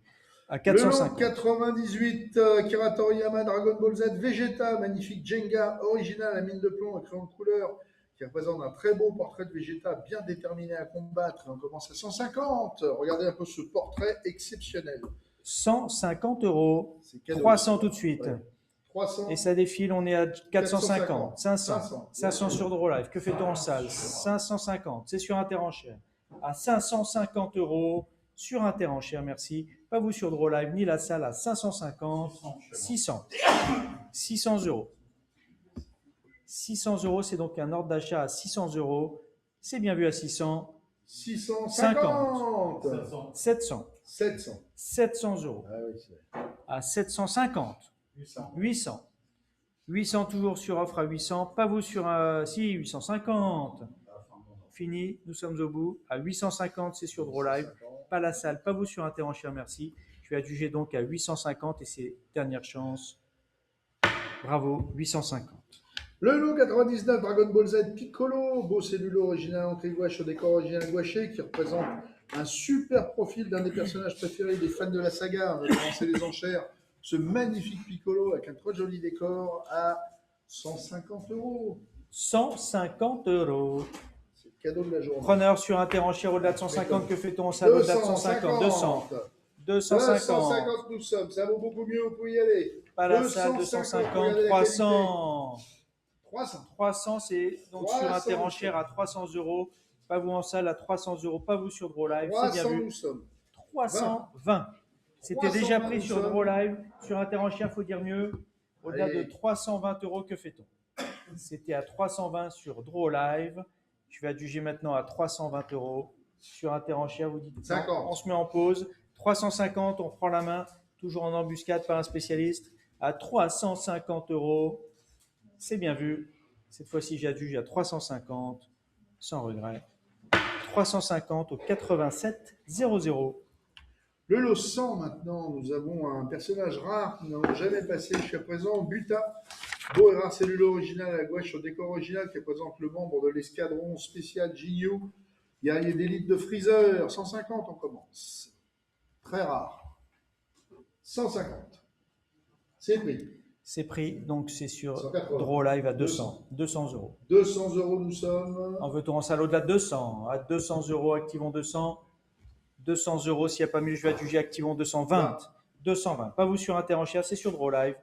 À Le lot 450. 98, Akira Toriyama, Dragon Ball Z, Vegeta, magnifique Jenga, original à mine de plomb et crayon de couleur, qui représente un très beau portrait de Vegeta, bien déterminé à combattre. On commence à 150. Regardez un peu ce portrait exceptionnel. 150 euros. C'est cadeau. 300 tout de suite. Ouais. 300. Et ça défile, on est à 450, 500, 500. 500 sur Draw Live. Que fait-on en salle? 550, c'est sur interenchère. À 550 euros sur interenchère, merci. Pas vous sur Draw Live, ni la salle à 550, 600. 600 euros. 600 euros, c'est donc un ordre d'achat à 600 euros. C'est bien vu à 600. 650. 700. 700. 700 euros. Ah oui, c'est À 750. 800. 800. 800 toujours sur offre à 800. Pas vous sur si 850. Fini, nous sommes au bout. À 850, c'est sur Draw Live. Pas la salle, pas vous sur interenchère, merci. Je vais adjuger donc à 850 et c'est dernière chance. Bravo, 850. Le lot 99, Dragon Ball Z Piccolo, beau cellulo original en gouache sur décor original gouaché qui représente un super profil d'un des personnages préférés des fans de la saga. On va commencer les enchères. Ce magnifique Piccolo avec un très joli décor à 150 euros. 150 euros. C'est le cadeau de la journée. Preneur sur interenchère au-delà de 150, que fait-on en salle au-delà de 150? 200. 250. 250 nous sommes, ça vaut beaucoup mieux, vous pouvez y aller. Pas la salle, 250, 300. 300. 300, c'est donc 300. sur interenchère à 300 euros. Pas vous en salle à 300 euros, pas vous sur Draw Live, c'est bien 300 vu. nous sommes. 320. C'était déjà 320 pris nous sur sommes. Draw Live. Sur Interenchère, il faut dire mieux. Au-delà de Allez. 320 €, que fait-on? C'était à 320 sur Draw Live. Je vais adjuger maintenant à 320 €. Sur Interenchère, vous dites non, 50. on se met en pause. 350, on prend la main, toujours en embuscade par un spécialiste. À 350 €, c'est bien vu. Cette fois-ci, j'adjuge à 350, sans regret. 350 au 87 00. Le lot 100 maintenant, nous avons un personnage rare que nous n'avons jamais passé jusqu'à présent, Buta. Beau et rare cellule originale à gauche sur décor original qui représente le membre de l'escadron spécial Jinyu, guerrier d'élite de Freezer. 150, on commence. Très rare. 150. C'est pris. C'est pris, donc c'est sur 180. Draw Live à 200. 200 €. 200 € nous sommes. En veut-on en salle au-delà de 200? À 200 €, activons 200. 200 € s'il n'y a pas mieux, je vais adjuger, activons 220. 220. Pas vous sur Interenchère, c'est sur Draw Live.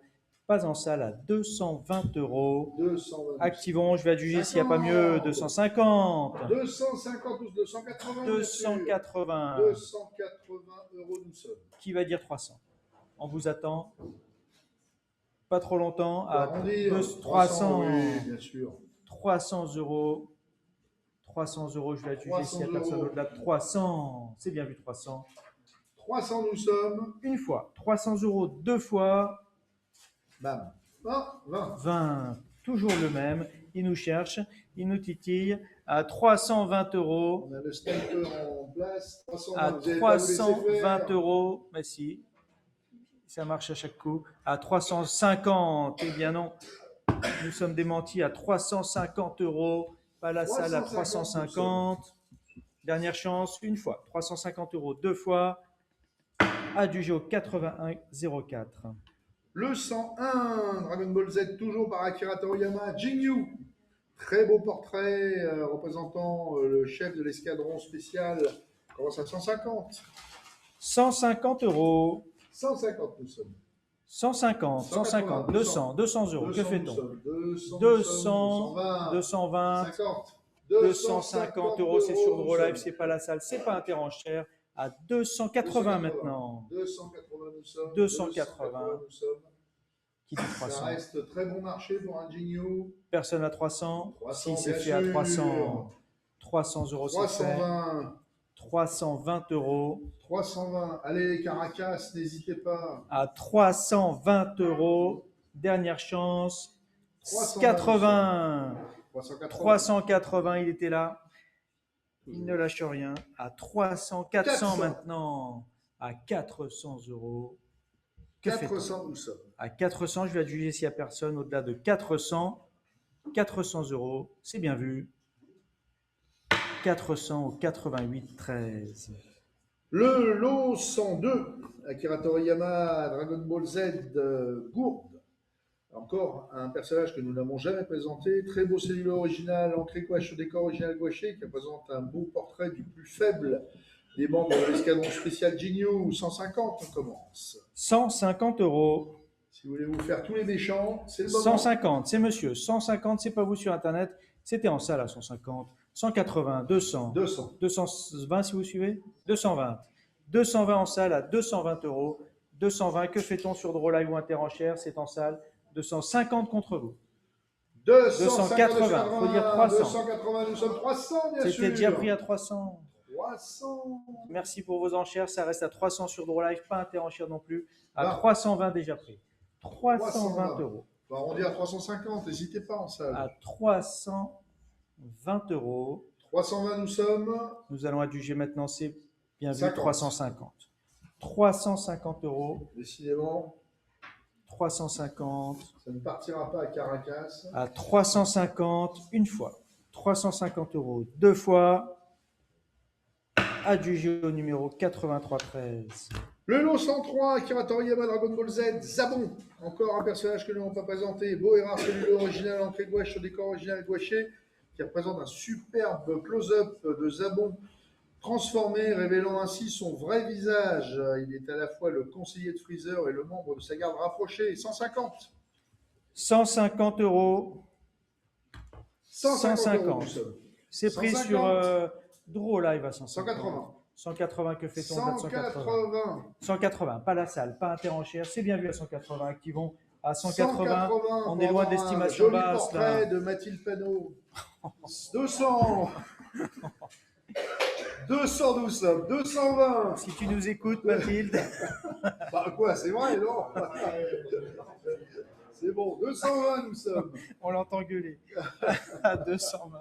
Pas en salle à 220 €. 220. Activons, je vais adjuger s'il n'y a pas mieux, 250. 250 ou 280. 280. 280 € nous sommes. Qui va dire 300? On vous attend. Pas trop longtemps. À Arrondir. 300. Oui, bien sûr. 300 €. 300 €, je vais adjuger s'il n'y a 300 personne €. au-delà de 300. C'est bien vu, 300. 300 nous sommes. Une fois. 300 € deux fois. Bam. 20. 20. Toujours le même. Il nous cherche. Il nous titille. À 320 €. On a le sniper en place. 320. À Vous allez pas vous laisser 320 faire. €. Mais si. Ça marche à chaque coup. À 350. Eh bien non. Nous sommes démentis à 350 €. Pas la salle à 350. Dernière chance, une fois. 350 € deux fois. Adjugé au 81 04. Le 101, Dragon Ball Z, toujours par Akira Toriyama, Jinyu. Très beau portrait représentant le chef de l'escadron spécial. On commence à 150. 150 €. 150 nous sommes. 150, 150, 200, 200 €. Que fait-on? 200, 200, 220, 250. 250 €. C'est sur Draw Live, c'est pas la salle, c'est pas Interenchère. À 280 maintenant. 280 nous sommes. 280. nous sommes. Qui dit Ça 300? reste très bon marché pour un Jinyu. Personne à 300. 300, Si c'est bien fait à sûr. 300. 300 € c'est fait. 320. 320 €. 320. Allez, Caracas, n'hésitez pas. À 320 €. Dernière chance. 320. 80. 380. 380, il était là. Il ne lâche rien. À 300, 400 400. maintenant. À 400 €. Que fait-on? 400 nous sommes. À 400, je vais adjuger s'il n'y a personne au-delà de 400. 400 €, c'est bien vu. 400 au 88 13. Le lot 102, Akira Toriyama, Dragon Ball Z, Gourde. Encore un personnage que nous n'avons jamais présenté. Très beau cellule original, ancré gouache au décor original gouaché, qui représente un beau portrait du plus faible des membres de l'escadron spécial Jinyu. 150, on commence. 150 €. Si vous voulez vous faire tous les méchants, c'est le moment. 150, c'est monsieur. 150, c'est pas vous sur Internet. C'était en salle à 150. 180, 200. 200. 220 si vous suivez. 220. 220 en salle à 220 €. 220, que fait-on sur Draw Live ou Interenchère? C'est en salle. 250 contre vous. 280, faut dire 300. 280, nous sommes 300, bien sûr. C'était déjà pris à 300. 300. Merci pour vos enchères. Ça reste à 300 sur Draw Live, pas Interenchère non plus. À 20. 320 déjà pris. 320 €. On va arrondir à 350, n'hésitez pas en salle. À 320 €. 320 nous sommes. Nous allons adjuger maintenant, c'est bien vu, 50. 350. 350 €. Décidément, 350. ça ne partira pas à Caracas. À 350, une fois. 350 € deux fois. Adjugé au numéro 83 13. Le lot 103, Akira Toriyama, Dragon Ball Z, Zabon. Encore un personnage que nous n'avons pas présenté. Beau et rare cellule original, ancré gouache sur décor original gouaché, qui représente un superbe close-up de Zabon transformé, révélant ainsi son vrai visage. Il est à la fois le conseiller de Freezer et le membre de sa garde rapprochée. 150. 150 €. 150. 150. C'est pris 150. sur Draw Live à 150. 180. 180, que fait-on au-delà de 180? 180. 180, pas la salle, pas interenchère, c'est bien vu à 180. Activons à 180. 180 On est loin de pour l'estimation un joli basse portrait là. de Mathilde Panot. 200. 200 nous sommes. 220. Si tu nous écoutes, Mathilde. Bah quoi, c'est vrai, non? C'est bon, 220 nous sommes. On l'entend gueuler. À 220.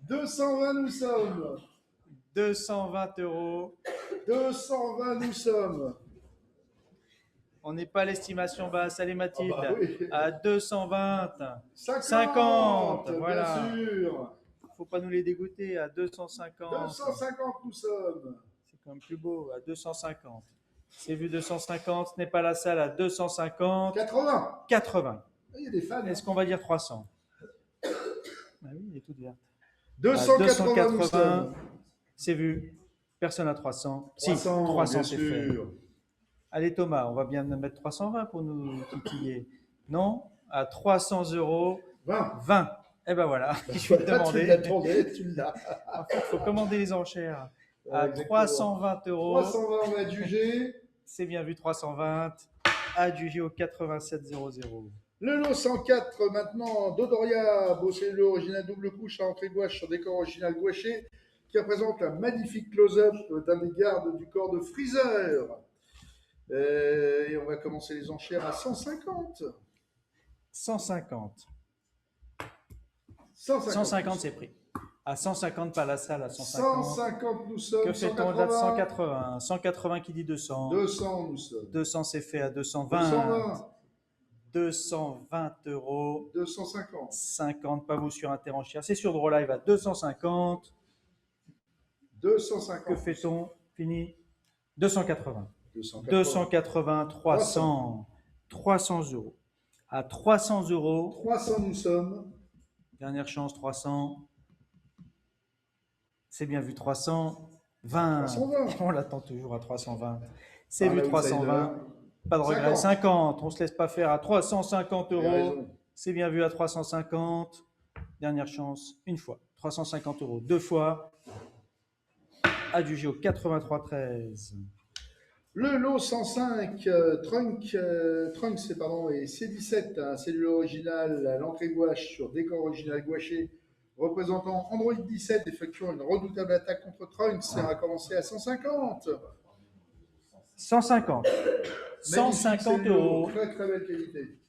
220 nous sommes. 220 euros. 220 nous sommes. On n'est pas à l'estimation basse. Allez, Mathilde. Ah bah oui. À 220. 50, 50, voilà. Bien sûr. Faut pas nous les dégoûter. À 250. 250 nous sommes. C'est quand même plus beau. À 250. C'est vu 250. Ce n'est pas la salle. À 250. 80. 80. Il y a des fans. Est-ce qu'on va dire 300? Ah oui, il est toute verte. 280 nous sommes. C'est vu. Personne à 300. 300, 300 bien c'est fait. sûr. Allez Thomas, on va bien mettre 320 pour nous titiller. Non? À 300 euros. 20. 20. Eh ben voilà, je vais te Voilà, demander. tu l'attendais, tu l'as. En fait, il faut commander les enchères. À Exactement. 320 euros. 320 on va juger. C'est bien vu, 320. Adjugé au 8700. Le lot 104 maintenant, Dodoria, beau cellulaire original double couche à entrée gouache sur décor original gouaché, qui représente un magnifique close-up d'un des gardes du corps de Freezer. Et on va commencer les enchères à 150. 150. 150, 150 c'est pris. À 150, pas la salle, à 150. 150 nous sommes. Que fait-on au-delà de 180? 180 qui dit 200. 200 nous sommes. 200 c'est fait à 220. 220. 220 euros. 250. 50, pas vous sur Interenchère. C'est sur Draw Live à 250. 250. Que fait-on? Fini. 280. 280. 280, 300. 300 euros. À 300 euros. 300 nous sommes. Dernière chance, 300. C'est bien vu, 320. 320. On l'attend toujours à 320. C'est Ah, vu, là, 320. outsider. Pas de regret. 50. 50. On ne se laisse pas faire à 350 Tu as euros. raison. C'est bien vu à 350. Dernière chance, une fois. 350 euros, deux fois. Adjugé au 83,13. Le lot 105, Trunks c'est, pardon, et C17, un cellulaire original à l'entrée gouache sur décor original gouaché, représentant Android 17, effectuant une redoutable attaque contre Trunks. Et on va commencer à 150. 150. Magnifique 150 cellulaire, euros. très très belle qualité.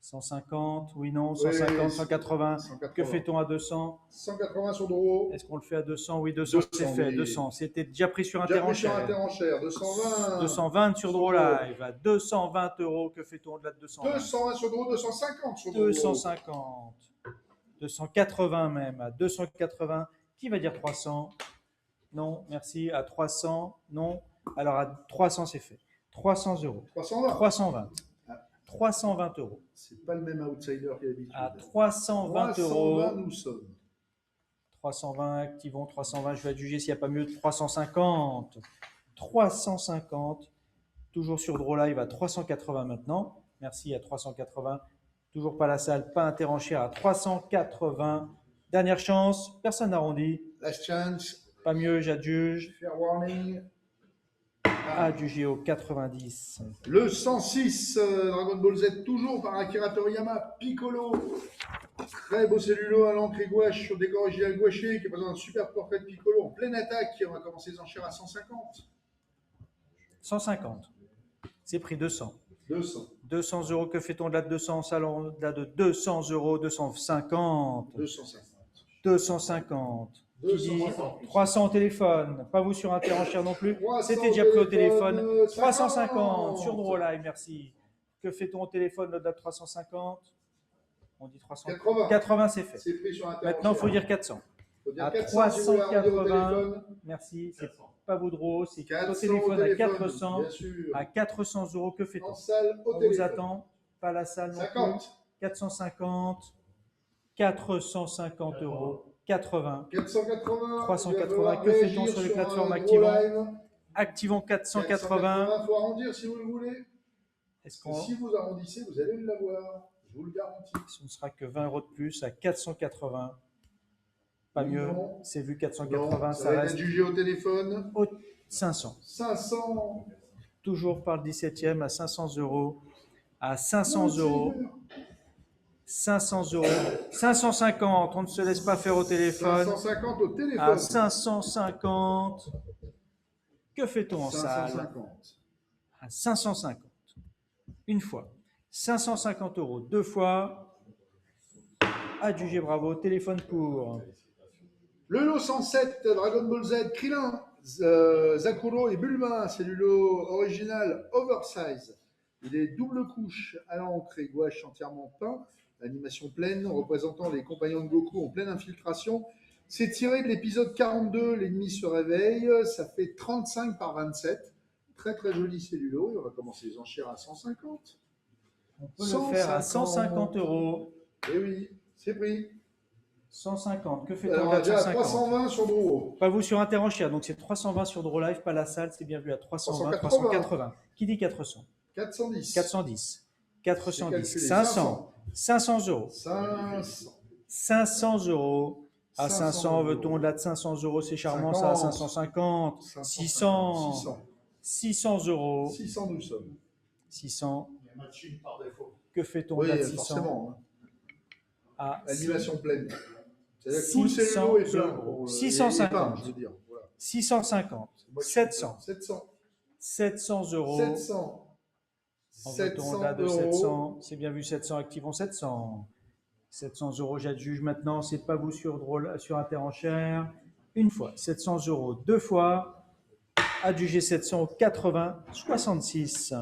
150, oui, non, 150, Oui, 180. 180. Que fait-on à 200? 180 sur Draw. Est-ce qu'on le fait à 200? Oui, 200, 200, c'est fait. oui. 200. C'était déjà pris sur Déjà pris sur Interenchère. Interenchère. 220. 220 sur Draw Live. À 220 euros. Que fait-on au-delà de 220? 220 sur Draw, 250 sur Draw. 250. 280 même. À 280. Qui va dire 300? Non, merci. À 300, non. Alors à 300, c'est fait. 300 euros. 320. 320. 320 euros. C'est pas le même outsider qu'à l'habitude. À 320 euros. 320 nous sommes. 320, activons 320. Je vais adjuger s'il n'y a pas mieux de 350. 350. Toujours sur Draw Live à 380 maintenant. Merci à 380. Toujours pas la salle, pas Interenchère à 380. Dernière chance. Personne n'arrondit. Last chance. Pas mieux, j'adjuge. Fair warning. Adjugé au 90. Le 106, Dragon Ball Z, toujours par Akira Toriyama, Piccolo. Très beau cellulo à l'encre et gouache sur décor original gouaché qui présente un super portrait de Piccolo en pleine attaque. On va commencer les enchères à 150. 150. C'est pris 200. 200. 200 euros, que fait-on de là de 200? Salon de là de 200 euros, 250. 250. 250. Qui dit 250. 300 au téléphone. Pas vous sur Interenchère non plus. 300 C'était déjà pris au téléphone. 50. 350 sur Draw Live, merci. Que fait-on au téléphone au-delà de 350? On dit 300. 80. 80, c'est fait. C'est pris sur Interenchère. Maintenant, il faut dire 400. Faut dire À 400 si vous voulez arrondir au 380. téléphone. Merci. C'est pas vous Draw, c'est au 400 téléphone à téléphone, 400. bien sûr. À 400 euros, que fait-on? En salle, au On téléphone. vous attend. Pas la salle non plus. 50. 450. 450 euros. 80. 480. 380. Que fait-on sur les plateformes activant? Activons 480. 480, faut arrondir si vous le voulez. Est-ce Parce que qu'on si vous arrondissez, vous allez l'avoir. Je vous le garantis. ce ne sera que 20 euros de plus à 480? Pas mieux. Non. C'est vu Non, 480, ça ça va reste être jugé au téléphone. 500. 500. Toujours par le 17e à 500 €. À 500 €. 500 €. 550. On ne se laisse pas faire au téléphone. 550 au À téléphone. 550. Que fait-on en salle? 550. À 550. Une fois. 550 €. Deux fois. Adjugé, bravo. Téléphone pour. Le lot 107, Dragon Ball Z, Krillin, Zakuro et Bulma, c'est du lot original oversize. Il est double couche à l'encre et gouache entièrement peint, animation pleine, représentant les compagnons de Goku en pleine infiltration. C'est tiré de l'épisode 42, l'ennemi se réveille, ça fait 35 par 27. Très très joli cellulo, on va commencer les enchères à 150. On peut le faire à 150 €. Eh oui, c'est pris. 150. Que fait-on Alors, on là a de déjà 150? 320 sur Drouot. Pas vous sur Interenchère, donc c'est 320 sur Draw Live, pas la salle, c'est bien vu à 320, 380. Qui dit 400? 410. 410. 410. calculé. 500. 500 €. 500. 500 €. À 500 500, veut-on €. au-delà de 500 €, c'est charmant, ça à 50. 550. 550. 600. 600. 600 €. 600 nous sommes. 600. Il y a matching par défaut. Que fait-on Oui, au-delà de 600? forcément. Hein. À Animation pleine. C'est-à-dire que tout le 600 cellulo est plein. €. Et 650. peint, je veux dire. Voilà. 650. Moi, je suis 700. 700. 700 €. 700. En veut-on au-delà de 700? C'est bien vu, 700, activons 700. 700 €, j'adjuge maintenant, c'est pas vous sur Interenchère. Une fois, 700 €, deux fois, adjugé 700 au 80, 66.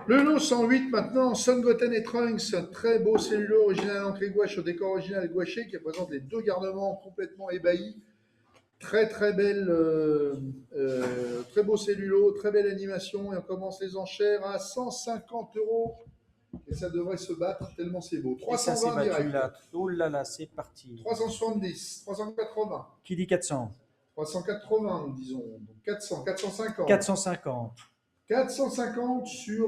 Le lot 108 maintenant, Son Goten et Trunks, un très beau cellulo original encré gouache au décor original gouaché qui représente les deux garnements complètement ébahis. Très très belle, très beau cellulo, très belle animation et on commence les enchères à 150 € et ça devrait se battre tellement c'est beau. Et ça s'est 320 battu direct. là. Oh là là, c'est parti. 370, 380, Qui dit 400? 380 nous disons, donc 400, 450. 450. 450 sur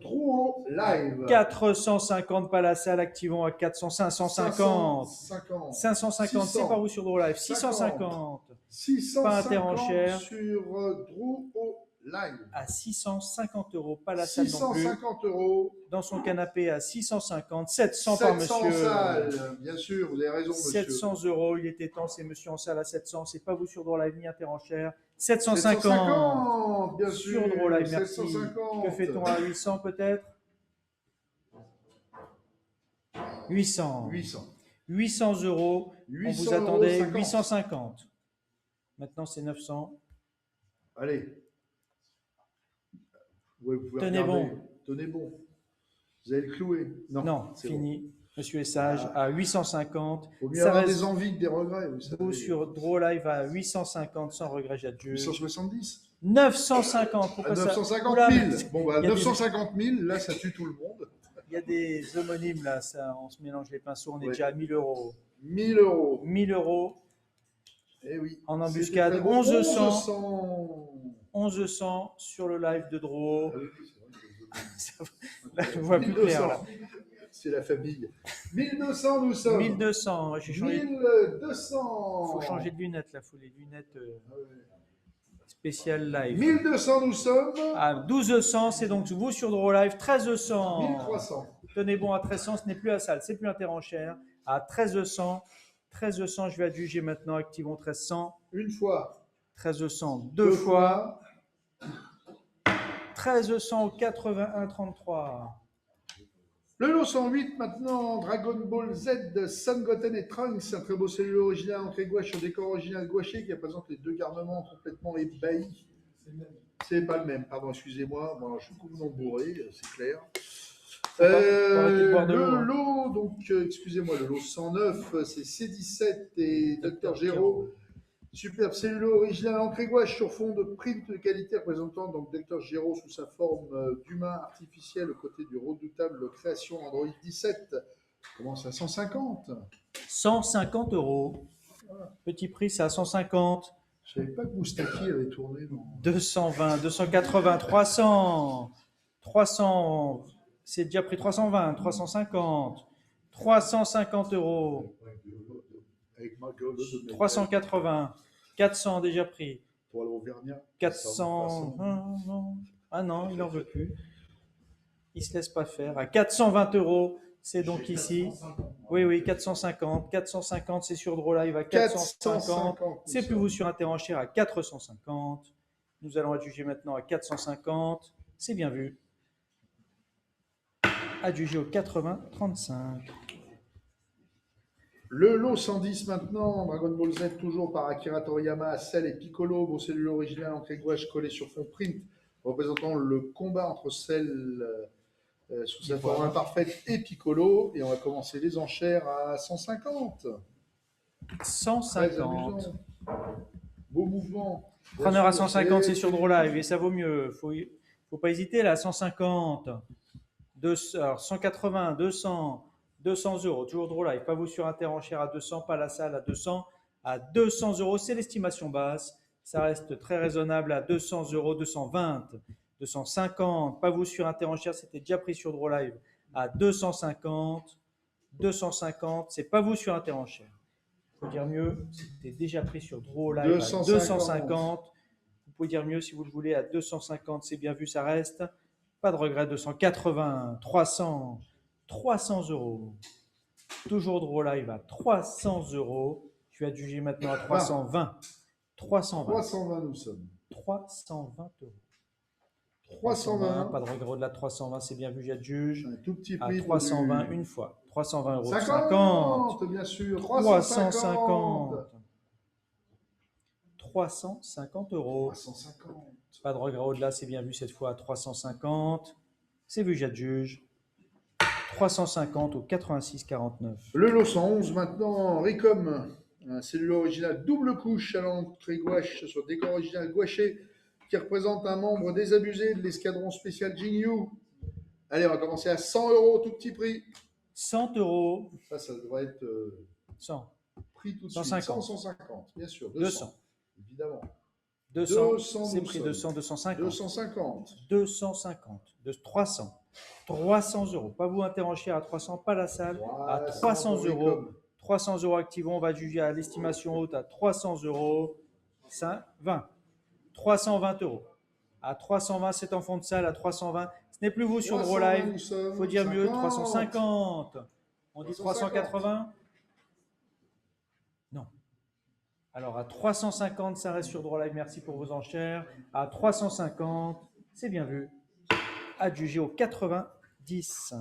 Drouot Live. 450, pas la salle, activons à 400, 550. 550. 550, c'est 600. par vous sur Draw Live. 650. 650 Pas Interenchère. sur Drouot Live. À 650 €, pas la salle non plus. 650 €. Dans son canapé à 650, 700 par 700 monsieur. salles, bien sûr, vous avez raison, monsieur. 700 €, il était temps, c'est monsieur en salle à 700, c'est pas vous sur Draw Live ni Interenchère. 750. 750, bien sûr. Sur Draw Live, merci. 750. Que fait-on à 800 peut-être? 800. 800. 800 €, on 800 vous attendait 50. 850. Maintenant c'est 900. Allez. Ouais, vous pouvez Tenez regarder. bon. Tenez bon. Vous allez le clouer. Non, c'est fini. Monsieur est sage, à 850. Bon. Faut mieux Ça avoir reste des envies que des regrets. Vous savez. vous sur Draw Live à 850 sans regret, j'adjuge. 870. 950. À Pourquoi ça 950 Oula, 000. Bon, bah, il y a des- 950 000, là, ça tue tout le monde. Il y a des homonymes là, ça, on se mélange les pinceaux, on est Ouais. déjà à 1000 €. 1000 €. 1000 €. Eh oui. En embuscade, C'était très beau. 1100. 1100 sur le live de Draw. Ah oui, c'est vrai. Là, je vois plus clair. Là. C'est la famille. 1200, nous sommes. 1200. J'ai changé. 1200. Il faut changer de lunettes là. Il faut les lunettes Ah ouais. spéciales live. 1200, nous sommes. À 1200, c'est donc vous sur Draw Live. 1300. 1300. Tenez bon à 1300, ce n'est plus la salle, c'est plus Interenchère. À 1300. 1300, je vais adjuger maintenant. Activons 1300. Une fois. 1300, deux fois. 1300 au 81-33. Le lot 108 maintenant, Dragon Ball Z, Son Goten et Trunks, un très beau cellulo original encré gouache au décor original gouaché qui représente les deux garnements complètement ébahis. C'est pas le même, pardon, excusez-moi. Bon, je suis complètement bourré, c'est clair. Faut arrêter de boire de l'eau, Le hein. lot, donc, excusez-moi, le lot 109, c'est C17 et Dr. Gero. Superbe cellulo original encré gouache sur fond de print de qualité représentant donc Dr. Gero sous sa forme d'humain artificiel aux côtés du redoutable création Android 17. Commence à 150. 150 €. Petit prix, c'est à 150. Je ne savais pas que Moustaki avait tourné dans... 220, 280, 300. 300. C'est déjà pris 320, 350. 350 €. Avec ma gueule de mec. 380, 400 déjà pris. Pour l'Auvergnat. 400. Ah non, il n'en veut plus. Il ne se laisse pas faire. À 420 euros, c'est donc ici. Oui, 450. 450, c'est sur Draw Live à 450. C'est plus vous sur Interenchère à 450. Nous allons adjuger maintenant à 450. C'est bien vu. Adjugé au 80-35. Le lot 110 maintenant, Dragon Ball Z toujours par Akira Toriyama, Cell et Piccolo, beau cellule originale en clé gouache collé sur fond print, représentant le combat entre Cell sous sa forme imparfaite et Piccolo. Et on va commencer les enchères à 150. 150. Beau mouvement. Preneur à 150, c'est sur Draw Live et ça vaut mieux. Faut pas hésiter là, 150. Alors 180, 200, 200 euros, toujours Draw Live. Pas vous sur Interenchère à 200, pas la salle à 200. À 200 euros, c'est l'estimation basse. Ça reste très raisonnable à 200 euros, 220, 250. Pas vous sur Interenchère, c'était déjà pris sur Draw Live à 250. 250, c'est pas vous sur Interenchère. Il faut dire mieux, c'était déjà pris sur Draw Live 250. à 250. Vous pouvez dire mieux si vous le voulez à 250, c'est bien vu, ça reste. Pas de regret, 280, 300, 300 euros. Toujours Draw Live à 300 euros. Je vais adjuger maintenant à 320. 320. 320 nous sommes. 320 euros. 320. Pas de regret au-delà de 320, c'est bien vu, j'adjuge. Un tout petit À prix. 320 une fois. 320 euros. 50, bien sûr. 350. 350 euros. 350. Pas de regret au-delà, c'est bien vu cette fois à 350. C'est vu, j'adjuge. 350 au 86,49. Le lot 111 maintenant, Ricom, un cellule original double couche à l'entrée gouache sur décor original gouaché qui représente un membre désabusé de l'escadron spécial Jinyu. Allez, on va commencer à 100 euros, tout petit prix. 100 euros. Ça devrait être 100. prix tout de 150. suite. 150, bien sûr. 200. Évidemment. 200, c'est pris 200, 250. 250. 250. 300. 300 euros. Pas vous Interenchère à 300, pas la salle. À 300 euros. 300 euros activons. On va juger à l'estimation haute à 300 euros. 20. 320 euros. À 320, c'est en fond de salle. À 320, ce n'est plus vous sur Draw Live. Il faut dire mieux. 350. On dit 380. Non. Alors à 350, ça reste sur Draw Live. Merci pour vos enchères. À 350, c'est bien vu. Adjugé au 90.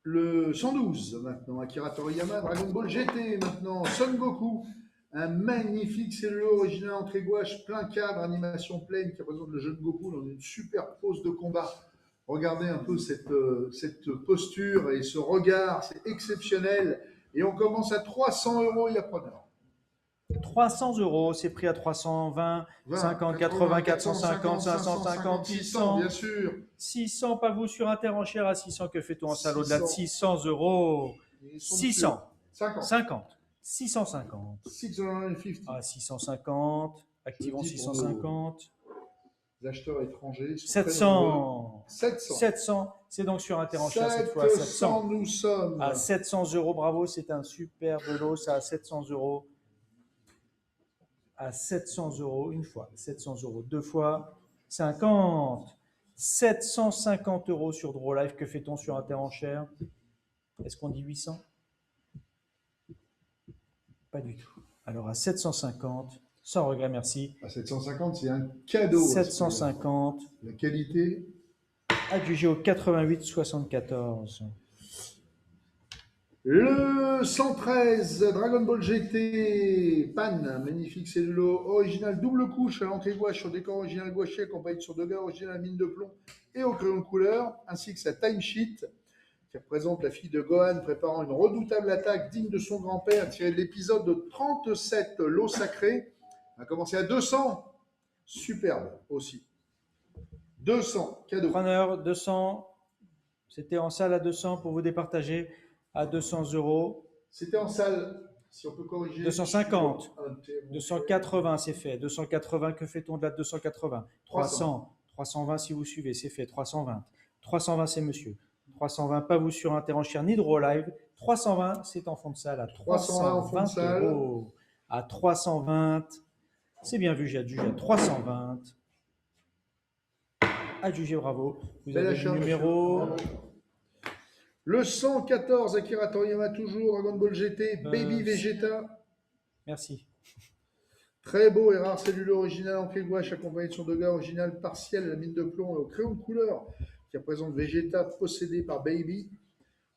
Le 112 maintenant, Akira Toriyama, Dragon Ball GT maintenant, Son Goku, un magnifique cellule original entrée gouache, plein cadre, animation pleine qui représente le jeune Goku dans une super pose de combat. Regardez un peu cette posture et ce regard, c'est exceptionnel. Et on commence à 300 euros, il y a preneur. 300 euros, c'est pris à 320, 50, 80, 450, 550, 600. Bien sûr. 600, pas vous sur Interenchère à 600. Que fait-on en salle au-delà de 600 euros? 600. 50. 650. 650. À 650. Activons 650. Les acheteurs étrangers. 700. 700. 700. C'est donc sur Interenchère cette fois. 700. Nous sommes. À 700 euros, bravo, c'est un superbe lot, ça à 700 euros. À 700 euros une fois, 700 euros deux fois, 50, 750 euros sur Draw Live. Que fait-on sur Interenchère? Est-ce qu'on dit 800? Pas du tout. Alors à 750, sans regret, merci. À 750, c'est un cadeau. 750. La qualité. Adjugé au 88,74. Le 113 Dragon Ball GT Pan, magnifique cellulo original double couche à l'entrée gouache sur décor original gouaché accompagné sur deux gars original mine de plomb et au crayon de couleur, ainsi que sa timesheet qui représente la fille de Gohan préparant une redoutable attaque digne de son grand-père tirée de l'épisode de 37 l'eau sacrée. On a commencé à 200, superbe aussi. 200, cadeau. Preneur, 200, c'était en salle à 200 pour vous départager. À 200 euros. C'était en salle, si on peut corriger. 250. 280, c'est fait. 280, que fait-on de la 280? 300. 320 si vous suivez, c'est fait. 320. 320, c'est monsieur. 320, pas vous sur Interenchère ni Draw Live. 320, c'est en fond de salle à 320 en fond de salle. €. À 320, c'est bien vu, j'ai adjugé à 320. Adjugé, bravo. Vous Bel avez achat, le numéro. monsieur. Le 114, Akira Toriyama, toujours, Dragon Ball GT, Baby Vegeta. Merci. Très beau et rare cellule originale en clé gouache accompagné de son Doga original partiel à la mine de plomb et au crayon de couleur qui représente Vegeta possédé par Baby,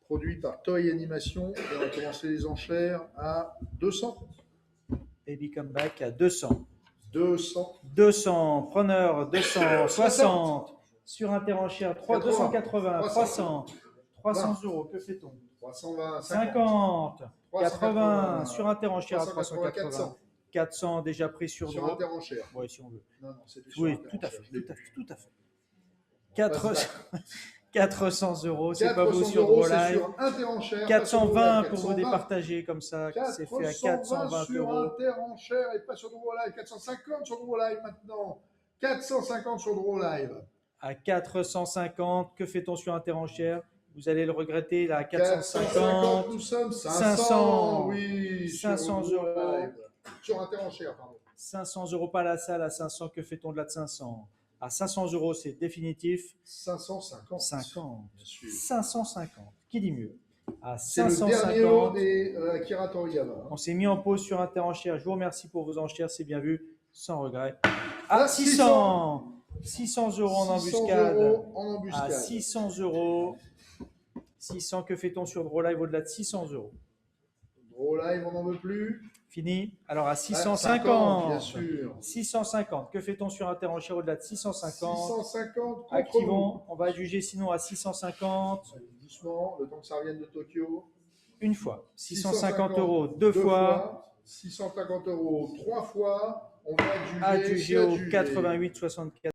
produit par Toei Animation. Et on va commencer les enchères à 200. Baby Comeback à 200. 200. 200, preneur 260, sur Interenchère 280, 300, 300 €, que fait-on? 320, 50, 80, 380, sur Interenchère à 380, 380, 400 déjà pris sur Sur Draw. Interenchère. Oui, si on veut. Non, non, c'était sur Oui, tout à Interenchère. fait, Je l'ai tout à plus. fait, tout à fait. 400 €, c'est pas vous 400 sur euros, Draw c'est Live. sur Interenchère. 420 pour vous 420. départager comme ça, c'est fait à 420 sur €. Interenchère et pas sur Draw Live. 450 sur Draw Live maintenant. 450 sur Draw Live. À 450, que fait-on sur Interenchère? Vous allez le regretter, là, à 450, 450. nous sommes 500. 500. Oui, 500 sur Draw €. Live. Sur Interenchère, pardon. 500 € pas la salle, à 500, que fait-on de là de 500? À 500 €, c'est définitif. 550. 50. Bien sûr. 550. Qui dit mieux? À C'est le dernier lot 550. des Akira Toriyama. On s'est mis en pause sur Interenchère. Je vous remercie pour vos enchères, c'est bien vu, sans regret. À À 600. 600 € en 600 embuscade. € en À embuscade. 600 €. 600, que fait-on sur Draw Live au-delà de 600 €? Draw Live, on n'en veut plus. Fini. Alors à 50, 650. bien sûr. 650. Que fait-on sur Interenchère au-delà de 650? 650 contre Activons. On va juger sinon à 650. nous. Doucement, le temps que ça revienne de Tokyo. Une fois. 650 € deux fois. 650 € trois fois. On va adjuger. Adjugé c'est au adjugé. 88,64.